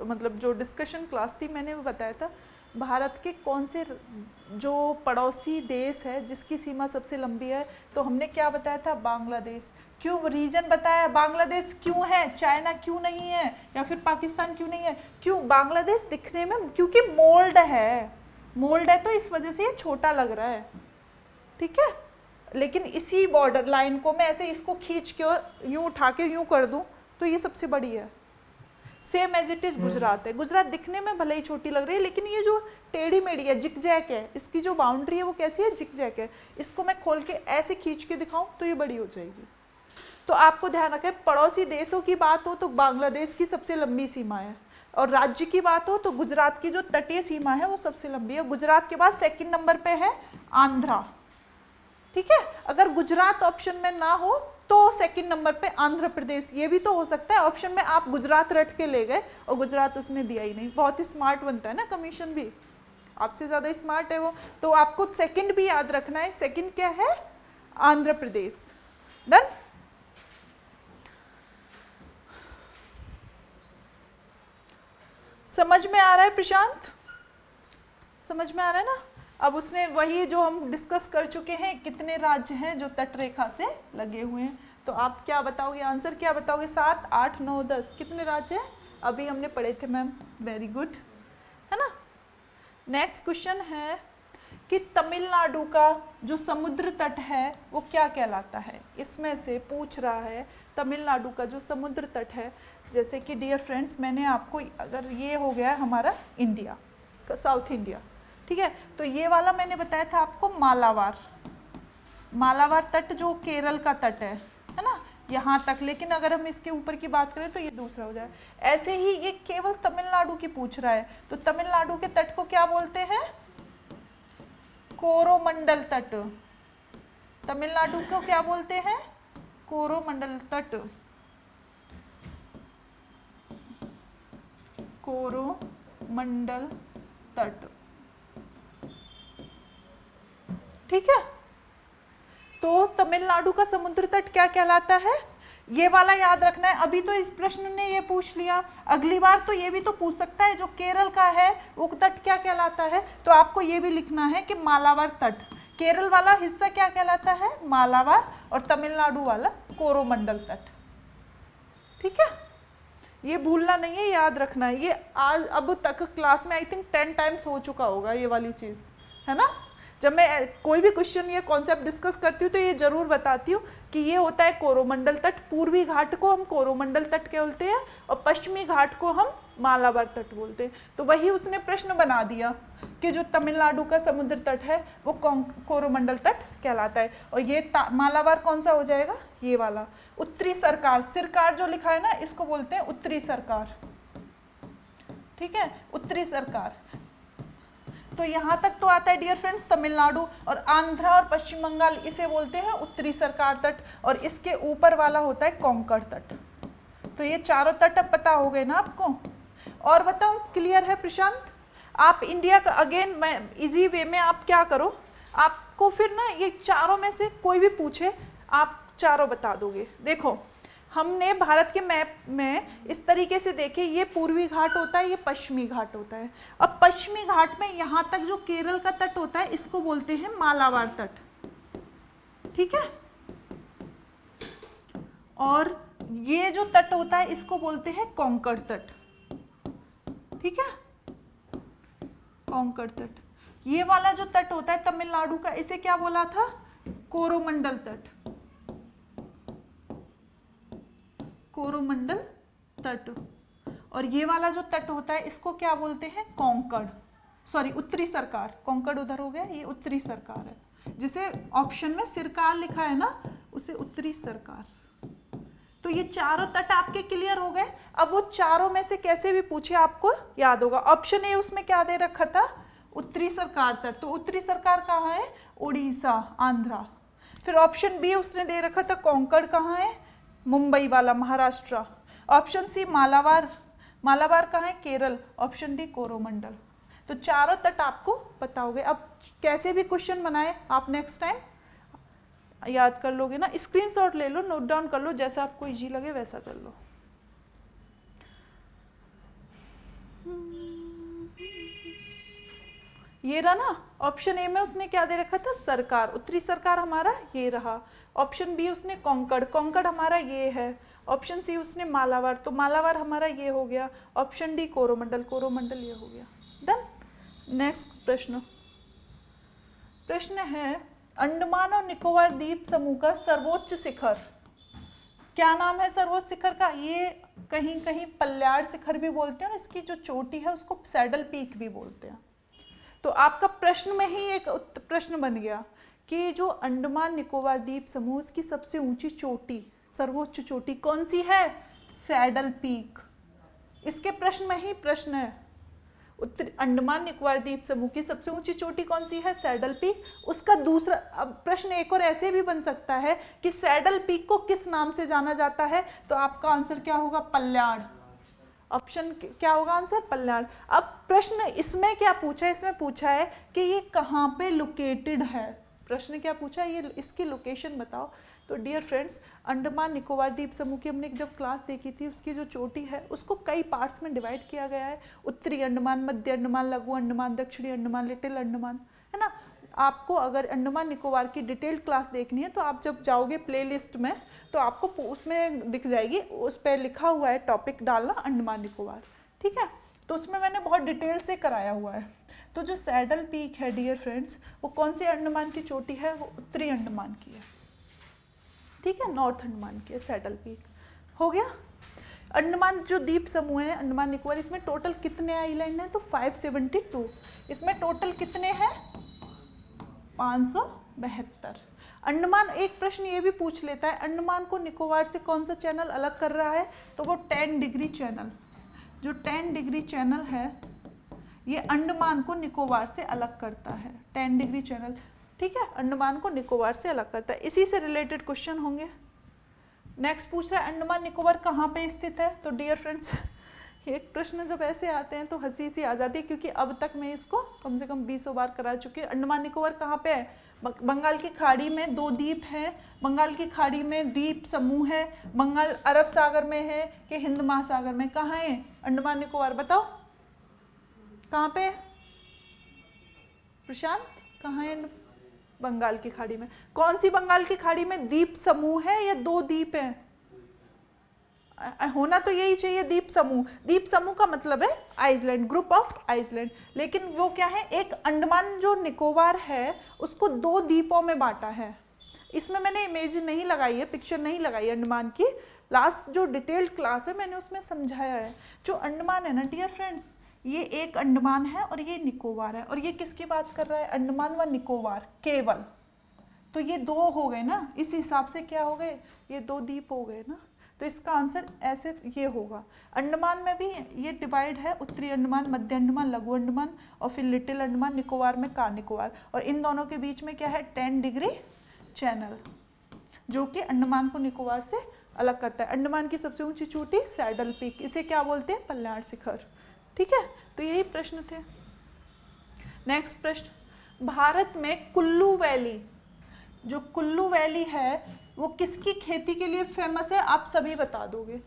मतलब जो डिस्कशन क्लास थी, मैंने वो बताया था भारत के कौन से जो पड़ोसी देश है जिसकी सीमा सबसे लंबी है, तो हमने क्या बताया था? बांग्लादेश। क्यों? रीजन बताया। बांग्लादेश क्यों है, चाइना क्यों नहीं है, या फिर पाकिस्तान क्यों नहीं है? क्यों? बांग्लादेश दिखने में, क्योंकि मोल्ड है तो इस वजह से ये छोटा लग रहा है। ठीक है, लेकिन इसी बॉर्डर लाइन को मैं ऐसे इसको खींच के यूं उठा के यूं कर दूं तो ये सबसे बड़ी है। Same as it is Gujarat है। गुजरात दिखने में भले ही छोटी लग रही है, लेकिन ये जो टेढ़ी मेढ़ी है, जिगजैग है, इसकी जो बाउंड्री है वो कैसी है? जिगजैग है। इसको मैं खोल के ऐसे खींच के दिखाऊं तो ये बड़ी हो जाएगी। तो आपको ध्यान रखें, पड़ोसी देशों की बात हो तो बांग्लादेश की सबसे लंबी सीमा है, और राज्य की बात हो तो गुजरात की जो तटीय सीमा है वो सबसे लंबी है। गुजरात के बाद सेकंड नंबर पे है आंध्रा। ठीक है, अगर गुजरात ऑप्शन में ना हो तो सेकंड नंबर पे आंध्र प्रदेश। ये भी तो हो सकता है ऑप्शन में आप गुजरात रट के ले गए और गुजरात उसने दिया ही नहीं। बहुत ही स्मार्ट बनता है ना कमीशन भी, आपसे ज़्यादा स्मार्ट है वो। तो आपको सेकंड भी याद रखना है। सेकंड क्या है? आंध्र प्रदेश। डन। समझ में आ रहा है प्रशांत? समझ में आ रहा है ना? अब उसने वही जो हम डिस्कस कर चुके हैं, कितने राज्य हैं जो तट रेखा से लगे हुए हैं। तो आप क्या बताओगे? आंसर क्या बताओगे? 7, 8, 9, 10 कितने राज्य हैं? अभी हमने पढ़े थे मैम। वेरी गुड, है ना। नेक्स्ट क्वेश्चन है कि तमिलनाडु का जो समुद्र तट है वो क्या कहलाता है? इसमें से पूछ रहा है तमिलनाडु का जो समुद्र तट है। जैसे कि डियर फ्रेंड्स, मैंने आपको, अगर ये हो गया हमारा इंडिया, साउथ इंडिया, ठीक है, तो ये वाला मैंने बताया था आपको मालाबार तट जो केरल का तट है ना। यहाँ तक, लेकिन अगर हम इसके ऊपर की बात करें तो ये दूसरा हो जाए। ऐसे ही ये केवल तमिलनाडु की पूछ रहा है, तो तमिलनाडु के तट को क्या बोलते हैं? कोरोमंडल तट। तमिलनाडु को क्या बोलते हैं? कोरोमंडल तट। कोरोमंडल तट, ठीक है। तो तमिलनाडु का समुद्र तट क्या कहलाता है? ये वाला याद रखना है। अभी तो इस प्रश्न ने ये पूछ लिया, अगली बार तो ये भी तो पूछ सकता है, जो केरल का है वो तट क्या कहलाता है? तो आपको ये भी लिखना है कि मालाबार तट। केरल वाला हिस्सा क्या कहलाता है? मालाबार, और तमिलनाडु वाला कोरोमंडल तट, ठीक है। ये भूलना नहीं है, याद रखना है। ये आज अब तक क्लास में आई थिंक 10 टाइम्स हो चुका होगा ये वाली चीज़, है ना। जब मैं कोई भी क्वेश्चन या कॉन्सेप्ट डिस्कस करती हूँ तो ये जरूर बताती हूँ कि ये होता है कोरोमंडल तट। पूर्वी घाट को हम कोरोमंडल तट बोलते हैं और पश्चिमी घाट को हम मालाबार तट बोलते हैं। तो वही उसने प्रश्न बना दिया कि जो तमिलनाडु का समुद्र तट है वो कोरोमंडल तट कहलाता है। और ये मालाबार कौन सा हो जाएगा? ये वाला। उत्तरी सरकार, सिरकार जो लिखा है ना, इसको बोलते हैं उत्तरी सरकार, ठीक है, उत्तरी सरकार। तो यहाँ तक तो आता है डियर फ्रेंड्स तमिलनाडु, और आंध्रा और पश्चिम बंगाल इसे बोलते हैं उत्तरी सरकार तट, और इसके ऊपर वाला होता है कोंकण तट। तो ये चारों तट अब पता हो गए ना आपको। और बताओ, क्लियर है प्रशांत? आप इंडिया का अगेन मैं इजी वे में आप क्या करो, आपको फिर ना ये चारों में से कोई भी पूछे आप चारों बता दोगे। देखो हमने भारत के मैप में इस तरीके से देखे, ये पूर्वी घाट होता है, ये पश्चिमी घाट होता है। अब पश्चिमी घाट में यहाँ तक जो केरल का तट होता है इसको बोलते हैं मालाबार तट, ठीक है। और ये जो तट होता है इसको बोलते हैं कोंकण तट, ठीक है, कोंकण तट। ये वाला जो तट होता है तमिलनाडु का, इसे क्या बोला था? कोरोमंडल तट, कोरोमंडल तट। और ये वाला जो तट होता है इसको क्या बोलते हैं? कोंकण, सॉरी उत्तरी सरकार। कोंकण उधर हो गया, ये उत्तरी सरकार है। जिसे ऑप्शन में सिरकार लिखा है ना, उसे उत्तरी सरकार। तो ये चारों तट आपके क्लियर हो गए। अब वो चारों में से कैसे भी पूछे आपको याद होगा। ऑप्शन ए उसमें क्या दे रखा था? उत्तरी सरकार तट। तो उत्तरी सरकार कहाँ है? उड़ीसा, आंध्रा। फिर ऑप्शन बी उसने दे रखा था कोंकण कहाँ है? मुंबई वाला, महाराष्ट्र। ऑप्शन सी मालाबार, मालाबार कहाँ है? केरल। Option D Coromandel. तो चारों तट आपको पता हो गए। अब कैसे भी क्वेश्चन बनाए आप नेक्स्ट टाइम याद कर लोगे ना, स्क्रीनशॉट ले लो, नोट डाउन कर लो, जैसा आपको इजी लगे वैसा कर लो। ये रहा ना ऑप्शन ए में उसने क्या दे रखा था? सरकार। उत्तरी सरकार हमारा ये रहा। ऑप्शन बी उसने कोंकण, कोंकण हमारा ये है। ऑप्शन सी उसने मालाबार, तो मालाबार हमारा ये हो गया। ऑप्शन डी कोरोमंडल, कोरोमंडल ये हो गया। डन। नेक्स्ट प्रश्न, प्रश्न है अंडमान और निकोबार द्वीप समूह का सर्वोच्च शिखर, क्या नाम है सर्वोच्च शिखर का? ये कहीं कहीं पल्याड़ शिखर भी बोलते हैं और इसकी जो चोटी है उसको सैडल पीक भी बोलते हैं। तो आपका प्रश्न में ही एक प्रश्न बन गया कि जो अंडमान निकोबार द्वीप समूह की सबसे ऊंची चोटी, सर्वोच्च चोटी कौन सी है? Saddle peak. इसके प्रश्न में ही प्रश्न है। उत्तरी अंडमान निकोबार द्वीप समूह की सबसे ऊंची चोटी कौन सी है? Saddle peak. उसका दूसरा अब प्रश्न एक और ऐसे भी बन सकता है कि सैडल पीक को किस नाम से जाना जाता है? तो आपका आंसर क्या होगा? पल्याड़। ऑप्शन क्या होगा आंसर? पल्याड़। अब प्रश्न इसमें क्या पूछा है? इसमें पूछा है कि ये कहाँ पे लोकेटेड है। प्रश्न क्या पूछा है? ये इसकी लोकेशन बताओ। तो डियर फ्रेंड्स, अंडमान निकोबार द्वीप समूह की हमने जब क्लास देखी थी, उसकी जो चोटी है उसको कई पार्ट्स में डिवाइड किया गया है। उत्तरी अंडमान, मध्य अंडमान, लघु अंडमान, दक्षिणी अंडमान, लिटिल अंडमान, है ना। आपको अगर अंडमान निकोबार की डिटेल्ड क्लास देखनी है तो आप जब जाओगे प्लेलिस्ट में तो आपको उसमें दिख जाएगी, उस पर लिखा हुआ है टॉपिक डालना अंडमान निकोबार, ठीक है। तो उसमें मैंने बहुत डिटेल से कराया हुआ है। तो जो सैडल पीक है डियर फ्रेंड्स, वो कौन से अंडमान की चोटी है? वो उत्तरी अंडमान की है, ठीक है, नॉर्थ अंडमान की है सैडल पीक। हो गया। अंडमान जो द्वीप समूह है अंडमान निकोबार, इसमें टोटल कितने आइलैंड हैं? तो 572। इसमें टोटल कितने हैं? 572। अंडमान, एक प्रश्न ये भी पूछ लेता है, अंडमान को निकोबार से कौन सा चैनल अलग कर रहा है, तो वो 10 डिग्री चैनल, जो 10 डिग्री चैनल है ये अंडमान को निकोबार से अलग करता है, 10 डिग्री चैनल, ठीक है, अंडमान को निकोबार से अलग करता है। इसी से रिलेटेड क्वेश्चन होंगे। नेक्स्ट पूछ रहा है अंडमान निकोबार कहाँ पे स्थित है, तो डियर फ्रेंड्स एक प्रश्न जब ऐसे आते हैं तो हंसी सी आ जाती है, क्योंकि अब तक मैं इसको कम से कम 20 बार करा चुकी हूँ। अंडमान निकोबार कहाँ पे है, बंगाल की खाड़ी में 2 द्वीप हैं, बंगाल की खाड़ी में द्वीप समूह है, बंगाल अरब सागर में है कि हिंद महासागर में, कहाँ है अंडमान निकोबार, बताओ कहाँ पे, प्रशांत कहाँ है, बंगाल की खाड़ी में। कौन सी बंगाल की खाड़ी में, द्वीप समूह है या 2 द्वीप है, होना तो यही चाहिए द्वीप समूह। द्वीप समूह का मतलब है आइसलैंड, ग्रुप ऑफ आइसलैंड, लेकिन वो क्या है, एक अंडमान जो निकोबार है उसको 2 द्वीपों में बांटा है। इसमें मैंने इमेज नहीं लगाई है, पिक्चर नहीं लगाई है अंडमान की, लास्ट जो डिटेल्ड क्लास है मैंने उसमें समझाया है। जो अंडमान है ना डियर फ्रेंड्स, ये एक अंडमान है और ये निकोबार है, और ये किसकी बात कर रहा है, अंडमान व निकोबार केवल, तो ये 2 हो गए ना, इस हिसाब से क्या हो गए, ये 2 द्वीप हो गए ना, तो इसका आंसर ऐसे ये होगा। अंडमान में भी ये डिवाइड है, उत्तरी अंडमान, मध्य अंडमान, लघु अंडमान, और फिर लिटिल अंडमान, निकोबार में कार निकोबार, और इन दोनों के बीच में क्या है, 10 डिग्री चैनल, जो कि अंडमान को निकोबार से अलग करता है। अंडमान की सबसे ऊंची चोटी सैडल पीक, इसे क्या बोलते हैं, पल्लार शिखर, ठीक है। तो यही प्रश्न थे। नेक्स्ट प्रश्न, भारत में कुल्लू वैली, जो कुल्लू वैली है वो किसकी खेती के लिए फेमस है, आप सभी बता दोगे।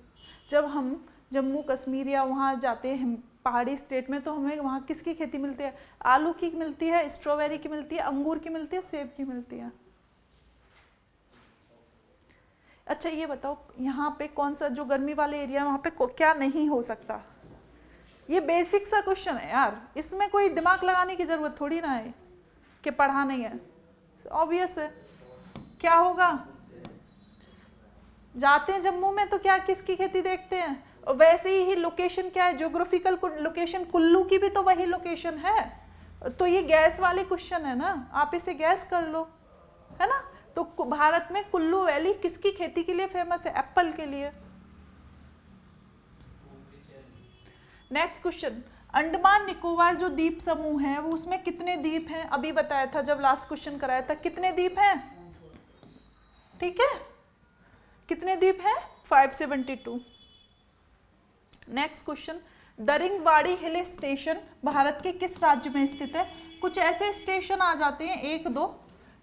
जब हम जम्मू कश्मीर या वहाँ जाते हैं पहाड़ी स्टेट में, तो हमें वहाँ किसकी खेती मिलती है, आलू की मिलती है, स्ट्रॉबेरी की मिलती है, अंगूर की मिलती है, सेब की मिलती है। अच्छा ये बताओ, यहाँ पे कौन सा जो गर्मी वाले एरिया है वहाँ पे क्या नहीं हो सकता, ये बेसिक सा क्वेश्चन है यार, इसमें कोई दिमाग लगाने की जरूरत थोड़ी ना है कि पढ़ा नहीं है, ऑब्वियस है। क्या होगा, जाते हैं जम्मू में तो क्या किसकी खेती देखते हैं, और वैसे ही लोकेशन क्या है, ज्योग्राफिकल लोकेशन, कुल्लू की भी तो वही लोकेशन है, तो ये गैस वाले क्वेश्चन है ना, आप इसे गैस कर लो, है ना। तो भारत में कुल्लू वैली किसकी खेती के लिए फेमस है, एप्पल के लिए। नेक्स्ट क्वेश्चन, अंडमान निकोबार जो द्वीप समूह है वो उसमें कितने द्वीप हैं, अभी बताया था जब लास्ट क्वेश्चन कराया था, कितने द्वीप हैं, ठीक है, कितने द्वीप हैं, 572। Next question, Daringbadi hill station Bharat के किस राज्य में स्थित है। कुछ ऐसे स्टेशन आ जाते हैं 1-2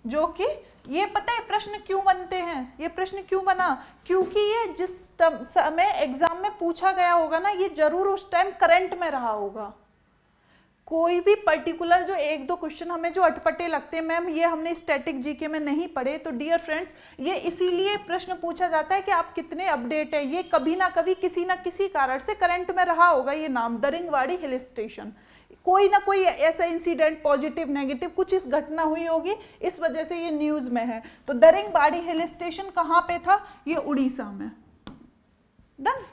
जो कि, ये पता है प्रश्न क्यों बनते हैं, ये प्रश्न क्यों बना, क्योंकि ये जिस समय एग्जाम में पूछा गया होगा ना, ये जरूर उस टाइम करंट में रहा होगा। कोई भी पर्टिकुलर जो 1-2 क्वेश्चन हमें जो अटपटे लगते हैं, मैम ये हमने स्टैटिक जीके में नहीं पढ़े, तो डियर फ्रेंड्स ये इसीलिए प्रश्न पूछा जाता है कि आप कितने अपडेट है, ये कभी ना कभी किसी ना किसी कारण से करंट में रहा होगा ये नाम, दरिंगबाड़ी हिल स्टेशन, कोई ना कोई ऐसा इंसिडेंट पॉजिटिव नेगेटिव कुछ इस घटना हुई होगी, इस वजह से ये न्यूज में है। तो दरिंगबाड़ी हिल स्टेशन कहाँ पे था, ये उड़ीसा में। डन।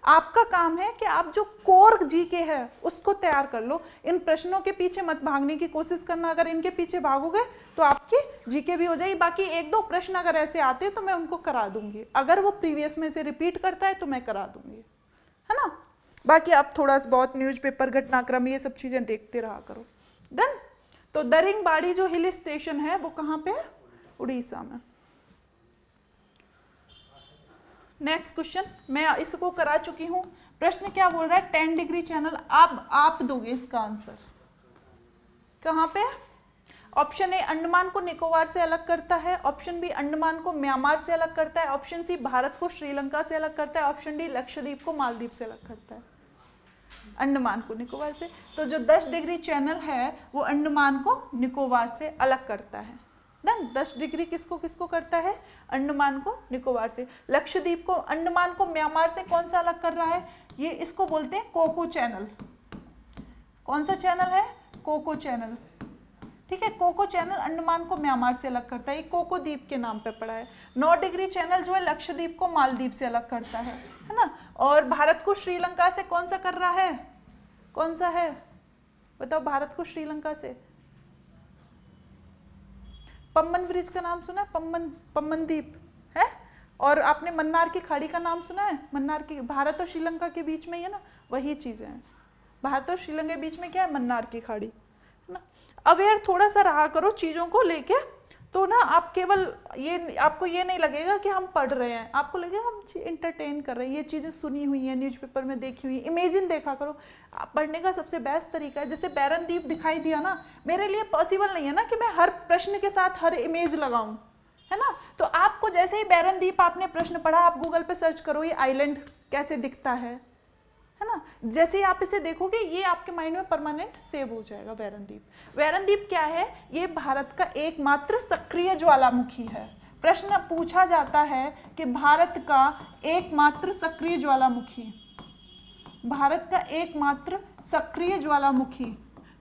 आपका काम है कि आप जो कोर जीके है उसको तैयार कर लो, इन प्रश्नों के पीछे मत भागने की कोशिश करना, अगर इनके पीछे भागोगे तो आपकी जीके भी हो जाएगी। बाकी 1-2 प्रश्न अगर ऐसे आते हैं तो मैं उनको करा दूंगी, अगर वो प्रीवियस में से रिपीट करता है तो मैं करा दूंगी, है ना। बाकी आप थोड़ा बहुत न्यूज़पेपर, घटनाक्रम, ये सब चीजें देखते रहा करो। डन। तो दरिंगबाड़ी जो हिल स्टेशन है वो कहाँ पे है, उड़ीसा में। नेक्स्ट क्वेश्चन, मैं इसको करा चुकी हूं। प्रश्न क्या बोल रहा है, 10 डिग्री चैनल, अब आप दोगे इसका आंसर कहां पे। ऑप्शन ए अंडमान को निकोबार से अलग करता है, ऑप्शन बी अंडमान को म्यांमार से अलग करता है, ऑप्शन सी भारत को श्रीलंका से अलग करता है, ऑप्शन डी लक्षद्वीप को मालदीव से अलग करता है। अंडमान को निकोबार से, तो जो 10 डिग्री चैनल है वो अंडमान को निकोबार से अलग करता है। 10 डिग्री किसको किसको करता है, अंडमान को निकोबार से। लक्षद्वीप को, अंडमान को म्यांमार से कौन सा अलग कर रहा है, ये इसको बोलते हैं कोको चैनल। कौन सा चैनल है, कोको चैनल, ठीक है। कोको चैनल अंडमान को म्यांमार से अलग करता है, ये कोको द्वीप के नाम पे पड़ा है। 9 डिग्री चैनल जो है लक्षद्वीप को मालदीव से अलग करता है ना। और भारत को श्रीलंका से कौन सा कर रहा है, कौन सा है बताओ, भारत को श्रीलंका से पम्बन ब्रिज का नाम सुना है? पम्बन द्वीप है। और आपने मन्नार की खाड़ी का नाम सुना है? मन्नार की, भारत और श्रीलंका के बीच में ही है ना, वही चीजें हैं। भारत और श्रीलंका के बीच में क्या है? मन्नार की खाड़ी है ना। अवेयर थोड़ा सा रहा करो चीजों को लेके, तो ना आप केवल ये, आपको ये नहीं लगेगा कि हम पढ़ रहे हैं, आपको लगेगा हम इंटरटेन कर रहे हैं, ये चीजें सुनी हुई हैं, न्यूज़पेपर में देखी हुई, इमेजिन देखा करो। पढ़ने का सबसे बेस्ट तरीका है, जैसे बैरन द्वीप दिखाई दिया ना, मेरे लिए पॉसिबल नहीं है ना कि मैं हर प्रश्न के साथ हर इमेज लगाऊं, है ना। तो आपको जैसे ही बैरन द्वीप आपने प्रश्न पढ़ा, आप गूगल पे सर्च करो ये आइलैंड कैसे दिखता है ना। जैसे ही आप इसे देखोगे ये आपके माइंड में परमानेंट सेव हो जाएगा। बैरन द्वीप, बैरन द्वीप क्या है? ये भारत का एकमात्र सक्रिय ज्वालामुखी है। प्रश्न पूछा जाता है कि भारत का एकमात्र सक्रिय ज्वालामुखी, भारत का एकमात्र सक्रिय ज्वालामुखी।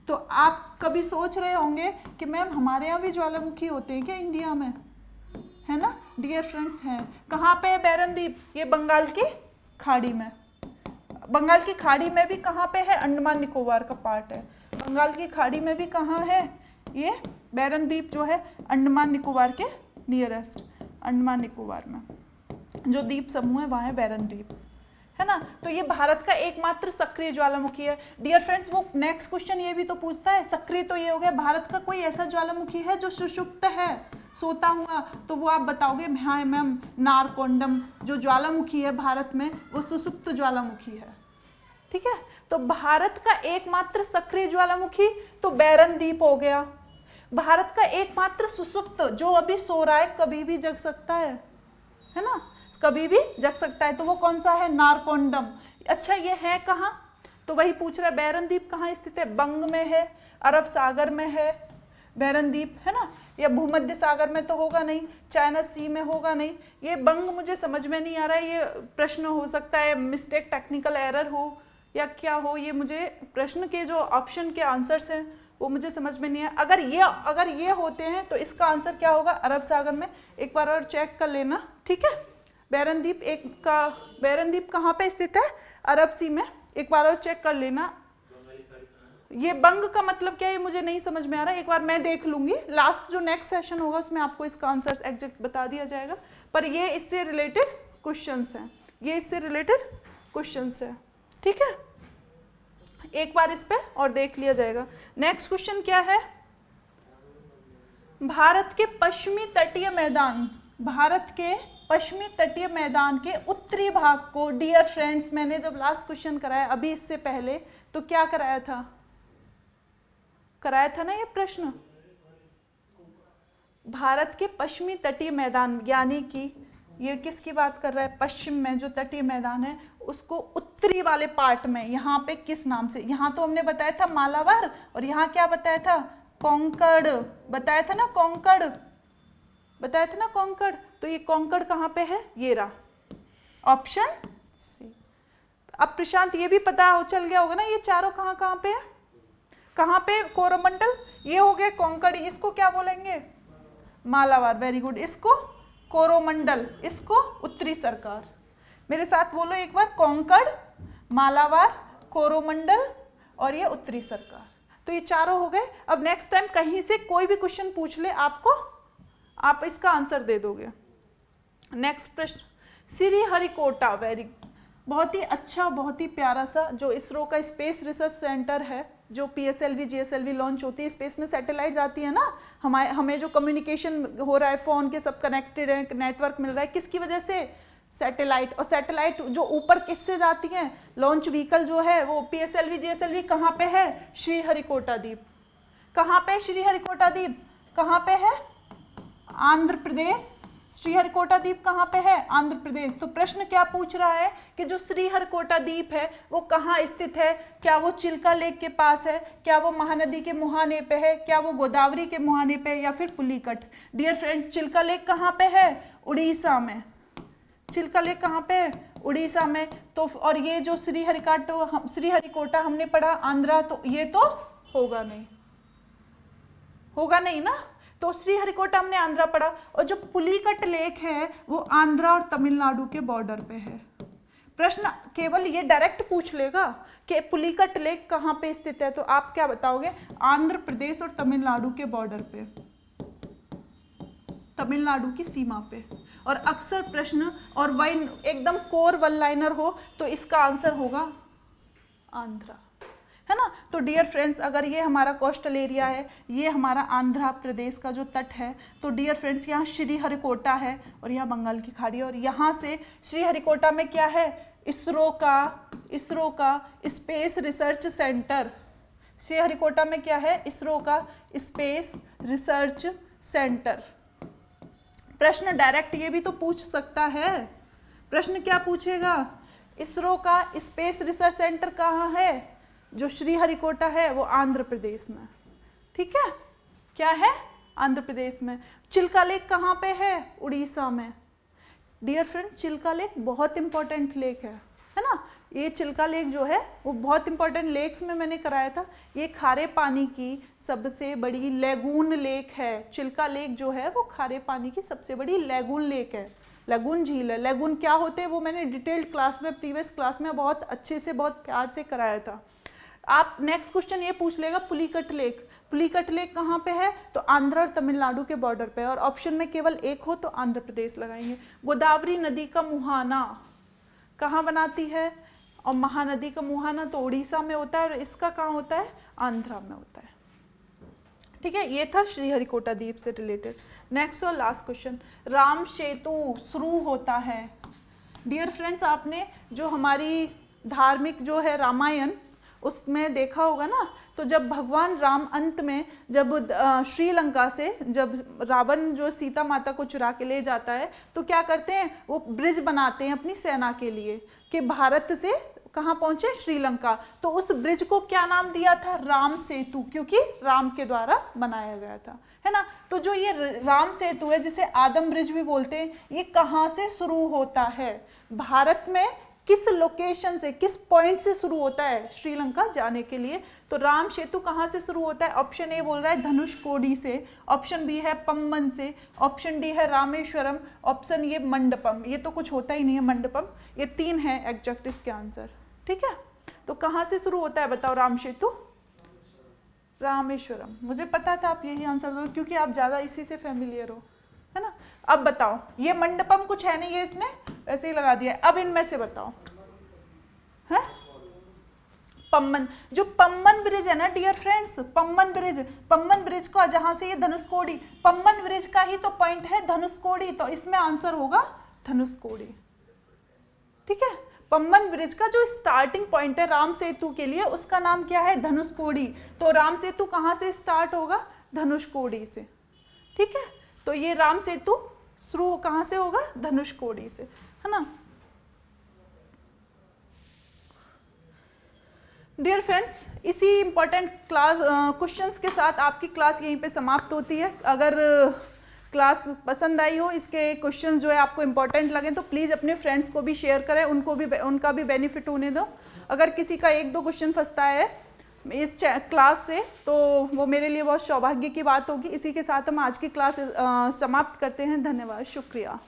तो आप कभी सोच रहे होंगे कि मैम हमारे यहाँ भी ज्वालामुखी होते हैं क्या इंडिया में, है ना। डियर फ्रेंड्स, हैं। कहाँ पे है बैरन द्वीप? ये बंगाल की खाड़ी में। बंगाल की खाड़ी में भी कहाँ पे है? अंडमान निकोबार का पार्ट है। बंगाल की खाड़ी में भी कहाँ है? ये बैरन द्वीप जो है अंडमान निकोबार के नियरेस्ट, अंडमान निकोबार में जो द्वीप समूह है वहाँ है बैरन द्वीप, है ना। तो ये भारत का एकमात्र सक्रिय ज्वालामुखी है। डियर फ्रेंड्स, वो नेक्स्ट क्वेश्चन ये भी तो पूछता है, सक्रिय तो ये हो गया, भारत का कोई ऐसा ज्वालामुखी है जो सुषुप्त है, सोता हुआ? तो वो आप बताओगे हाँ मैम, नारकोंडम जो ज्वालामुखी है भारत में वो सुषुप्त ज्वालामुखी है, ठीक है। तो भारत का एकमात्र सक्रिय ज्वालामुखी तो बैरन द्वीप हो गया। भारत का एकमात्र सुषुप्त जो अभी सो रहा है, कभी भी जग सकता है ना, कभी भी जग सकता है, तो वो कौन सा है? नारकोंडम। अच्छा, ये है कहाँ? तो वही पूछ रहा है, बैरन द्वीप कहाँ स्थित है? बंग में है, अरब सागर में है बैरन द्वीप, है ना। या भूमध्य सागर में तो होगा नहीं, चाइना सी में होगा नहीं। ये बंग मुझे समझ में नहीं आ रहा है, ये प्रश्न हो सकता है मिस्टेक, टेक्निकल एरर हो या क्या हो, ये मुझे प्रश्न के जो ऑप्शन के आंसर्स हैं वो मुझे समझ में नहीं है। अगर ये होते हैं तो इसका आंसर क्या होगा? अरब सागर में। एक बार और चेक कर लेना, ठीक है। बैरन द्वीप कहाँ पे स्थित है? अरब सी में। एक बार और चेक कर लेना। ये बंग का मतलब क्या है मुझे नहीं समझ में आ रहा है, एक बार मैं देख लूंगी। लास्ट जो नेक्स्ट सेशन होगा उसमें आपको इसका आंसर एग्जैक्ट बता दिया जाएगा, पर ये इससे रिलेटेड क्वेश्चंस हैं, ये इससे रिलेटेड क्वेश्चंस है, ठीक है। एक बार इस पे और देख लिया जाएगा। नेक्स्ट क्वेश्चन क्या है? भारत के पश्चिमी तटीय मैदान, भारत के पश्चिमी तटीय मैदान के उत्तरी भाग को, डियर फ्रेंड्स, मैंने जब लास्ट क्वेश्चन कराया अभी इससे पहले, तो क्या कराया था ना ये प्रश्न? भारत के पश्चिमी तटीय मैदान, यानी कि ये किसकी बात कर रहा है? पश्चिम में जो तटीय मैदान है उसको उत्तरी वाले पार्ट में, यहाँ पे किस नाम से? यहाँ तो हमने बताया था मालाबार, और यहाँ क्या बताया था? कोंकण बताया था ना, कोंकण बताया था ना, कोंकण। तो ये कोंकण कहाँ पे है? ये रहा, ऑप्शन सी। अब प्रशांत ये भी पता हो चल गया होगा ना ये चारों कहाँ पे है? कहाँ पे? कोरोमंडल, ये हो गया कोंकण, इसको क्या बोलेंगे? Malabar, very good. इसको कोरोमंडल, इसको उत्तरी सरकार। मेरे साथ बोलो एक बार, कोंकण, मालाबार, कोरोमंडल और ये उत्तरी सरकार। तो ये चारों हो गए। अब नेक्स्ट टाइम कहीं से कोई भी क्वेश्चन पूछ ले आपको, आप इसका आंसर दे दोगे। नेक्स्ट प्रश्न, श्रीहरिकोटा, वेरी, बहुत ही अच्छा, बहुत ही प्यारा सा, जो इसरो का स्पेस रिसर्च सेंटर है, जो PSLV GSLV लॉन्च होती है, स्पेस में सैटेलाइट जाती है ना, हमें जो कम्युनिकेशन हो रहा है, फ़ोन के सब कनेक्टेड है, नेटवर्क मिल रहा है, किसकी वजह से? सैटेलाइट। और सैटेलाइट जो ऊपर किससे जाती हैं? लॉन्च व्हीकल जो है वो PSLV GSLV कहाँ पे है? श्रीहरिकोटा द्वीप। कहाँ पे श्रीहरिकोटा द्वीप? कहाँ पे है? आंध्र प्रदेश। श्रीहरिकोटा द्वीप कहाँ पे है? आंध्र प्रदेश। तो प्रश्न क्या पूछ रहा है कि जो श्रीहरिकोटा द्वीप है वो कहाँ स्थित है? क्या वो चिल्का लेक के पास है? क्या वो महानदी के मुहाने पे है? क्या वो गोदावरी के मुहाने पे है? या फिर Pulicat? Dear friends, Chilka lake कहाँ पे है? उड़ीसा में। चिल्का लेक कहाँ पे है? उड़ीसा में। तो और ये जो श्रीहरिकोटा हमने पढ़ा आंध्रा, तो ये तो होगा नहीं, होगा नहीं ना। तो श्रीहरिकोटा हमने आंध्रा पढ़ा, और जो पुलिकट लेक है वो आंध्रा और तमिलनाडु के बॉर्डर पे है। प्रश्न केवल ये डायरेक्ट पूछ लेगा कि पुलिकट लेक कहाँ पे स्थित है, तो आप क्या बताओगे? आंध्र प्रदेश और तमिलनाडु के बॉर्डर पे। तमिलनाडु की सीमा पे। और अक्सर प्रश्न और वन एकदम कोर वन लाइनर हो तो इसका आंसर होगा आंध्रा, है ना। तो डियर फ्रेंड्स, अगर ये हमारा कोस्टल एरिया है, ये हमारा आंध्र प्रदेश का जो तट है, तो डियर फ्रेंड्स यहाँ श्रीहरिकोटा है और यहाँ बंगाल की खाड़ी है। और यहाँ से श्रीहरिकोटा में क्या है, इसरो का स्पेस रिसर्च सेंटर। श्रीहरिकोटा में क्या है, इसरो का स्पेस रिसर्च सेंटर। प्रश्न डायरेक्ट ये भी तो पूछ सकता है, प्रश्न क्या पूछेगा, इसरो का स्पेस रिसर्च सेंटर कहाँ है, जो श्रीहरिकोटा है वो आंध्र प्रदेश में, ठीक है, क्या है, आंध्र प्रदेश में। चिल्का लेक कहाँ पे है, उड़ीसा में। डियर फ्रेंड, चिल्का लेक बहुत इंपॉर्टेंट लेक है ना। ये चिल्का लेक जो है वो बहुत इंपॉर्टेंट लेक्स में मैंने कराया था। ये खारे पानी की सबसे बड़ी लैगून लेक है। चिल्का लेक जो है वो खारे पानी की सबसे बड़ी लैगून लेक है, लैगून झील है। लैगून क्या होते हैं वो मैंने डिटेल्ड क्लास में, प्रीवियस क्लास में बहुत अच्छे से, बहुत प्यार से कराया था। आप नेक्स्ट क्वेश्चन ये पूछ लेगा, पुलिकट लेक। पुलिकट लेक कहाँ पे है, तो आंध्र और तमिलनाडु के बॉर्डर पे, और ऑप्शन में केवल एक हो तो आंध्र प्रदेश लगाएंगे। गोदावरी नदी का मुहाना कहाँ बनाती है, और महानदी का मुहाना तो उड़ीसा में होता है और इसका कहाँ होता है, आंध्रा में होता है, ठीक है। ये था श्रीहरिकोटा द्वीप से रिलेटेड। नेक्स्ट और लास्ट क्वेश्चन, राम सेतु शुरू होता है। डियर फ्रेंड्स, आपने जो हमारी धार्मिक जो है रामायण, उसमें देखा होगा ना, तो जब भगवान राम अंत में जब श्रीलंका से जब रावण जो सीता माता को चुरा के ले जाता है, तो क्या करते हैं, वो ब्रिज बनाते हैं अपनी सेना के लिए कि भारत से कहाँ पहुंचे, श्रीलंका। तो उस ब्रिज को क्या नाम दिया था, राम सेतु, क्योंकि राम के द्वारा बनाया गया था, है ना। तो जो ये राम सेतु है, जिसे आदम ब्रिज भी बोलते हैं, ये कहाँ से शुरू होता है, भारत में किस लोकेशन से, किस पॉइंट से शुरू होता है श्रीलंका जाने के लिए। तो राम सेतु कहाँ से शुरू होता है, ऑप्शन ए बोल रहा है धनुषकोडी से, ऑप्शन बी है पम्बन से, ऑप्शन डी है रामेश्वरम, ऑप्शन ये मंडपम, ये तो कुछ होता ही नहीं है मंडपम, ये तीन है एग्जैक्ट इसके आंसर, ठीक है। तो कहाँ से शुरू होता है बताओ राम सेतु, रामेश्वरम। मुझे पता था आप यही आंसर दो क्योंकि आप ज़्यादा इसी से फैमिलियर हो, है ना। अब बताओ, ये मंडपम कुछ है नहीं, ये इसने ऐसे ही लगा दिया है। अब इनमें से बताओ, है पम्बन, जो पम्बन ब्रिज है ना डियर फ्रेंड्स, पम्बन ब्रिज का, जहां से ये धनुषकोडी, पम्बन ब्रिज का ही तो पॉइंट है धनुषकोडी, तो इसमें आंसर होगा धनुषकोडी, ठीक है। पम्बन ब्रिज का जो स्टार्टिंग पॉइंट है राम सेतु के लिए, उसका नाम क्या है, धनुषकोडी। तो राम सेतु कहाँ से स्टार्ट होगा, धनुषकोडी से, ठीक है। तो ये राम सेतु शुरू कहाँ से होगा, धनुषकोडी से, है ना। डियर फ्रेंड्स, इसी इंपॉर्टेंट क्लास क्वेश्चंस के साथ आपकी क्लास यहीं पे समाप्त होती है। अगर क्लास पसंद आई हो, इसके क्वेश्चंस जो है आपको इंपॉर्टेंट लगे, तो प्लीज़ अपने फ्रेंड्स को भी शेयर करें, उनका भी बेनिफिट होने दो। अगर किसी का एक दो क्वेश्चन फंसता है इस क्लास से, तो वो मेरे लिए बहुत सौभाग्य की बात होगी। इसी के साथ हम आज की क्लास समाप्त करते हैं। धन्यवाद, शुक्रिया।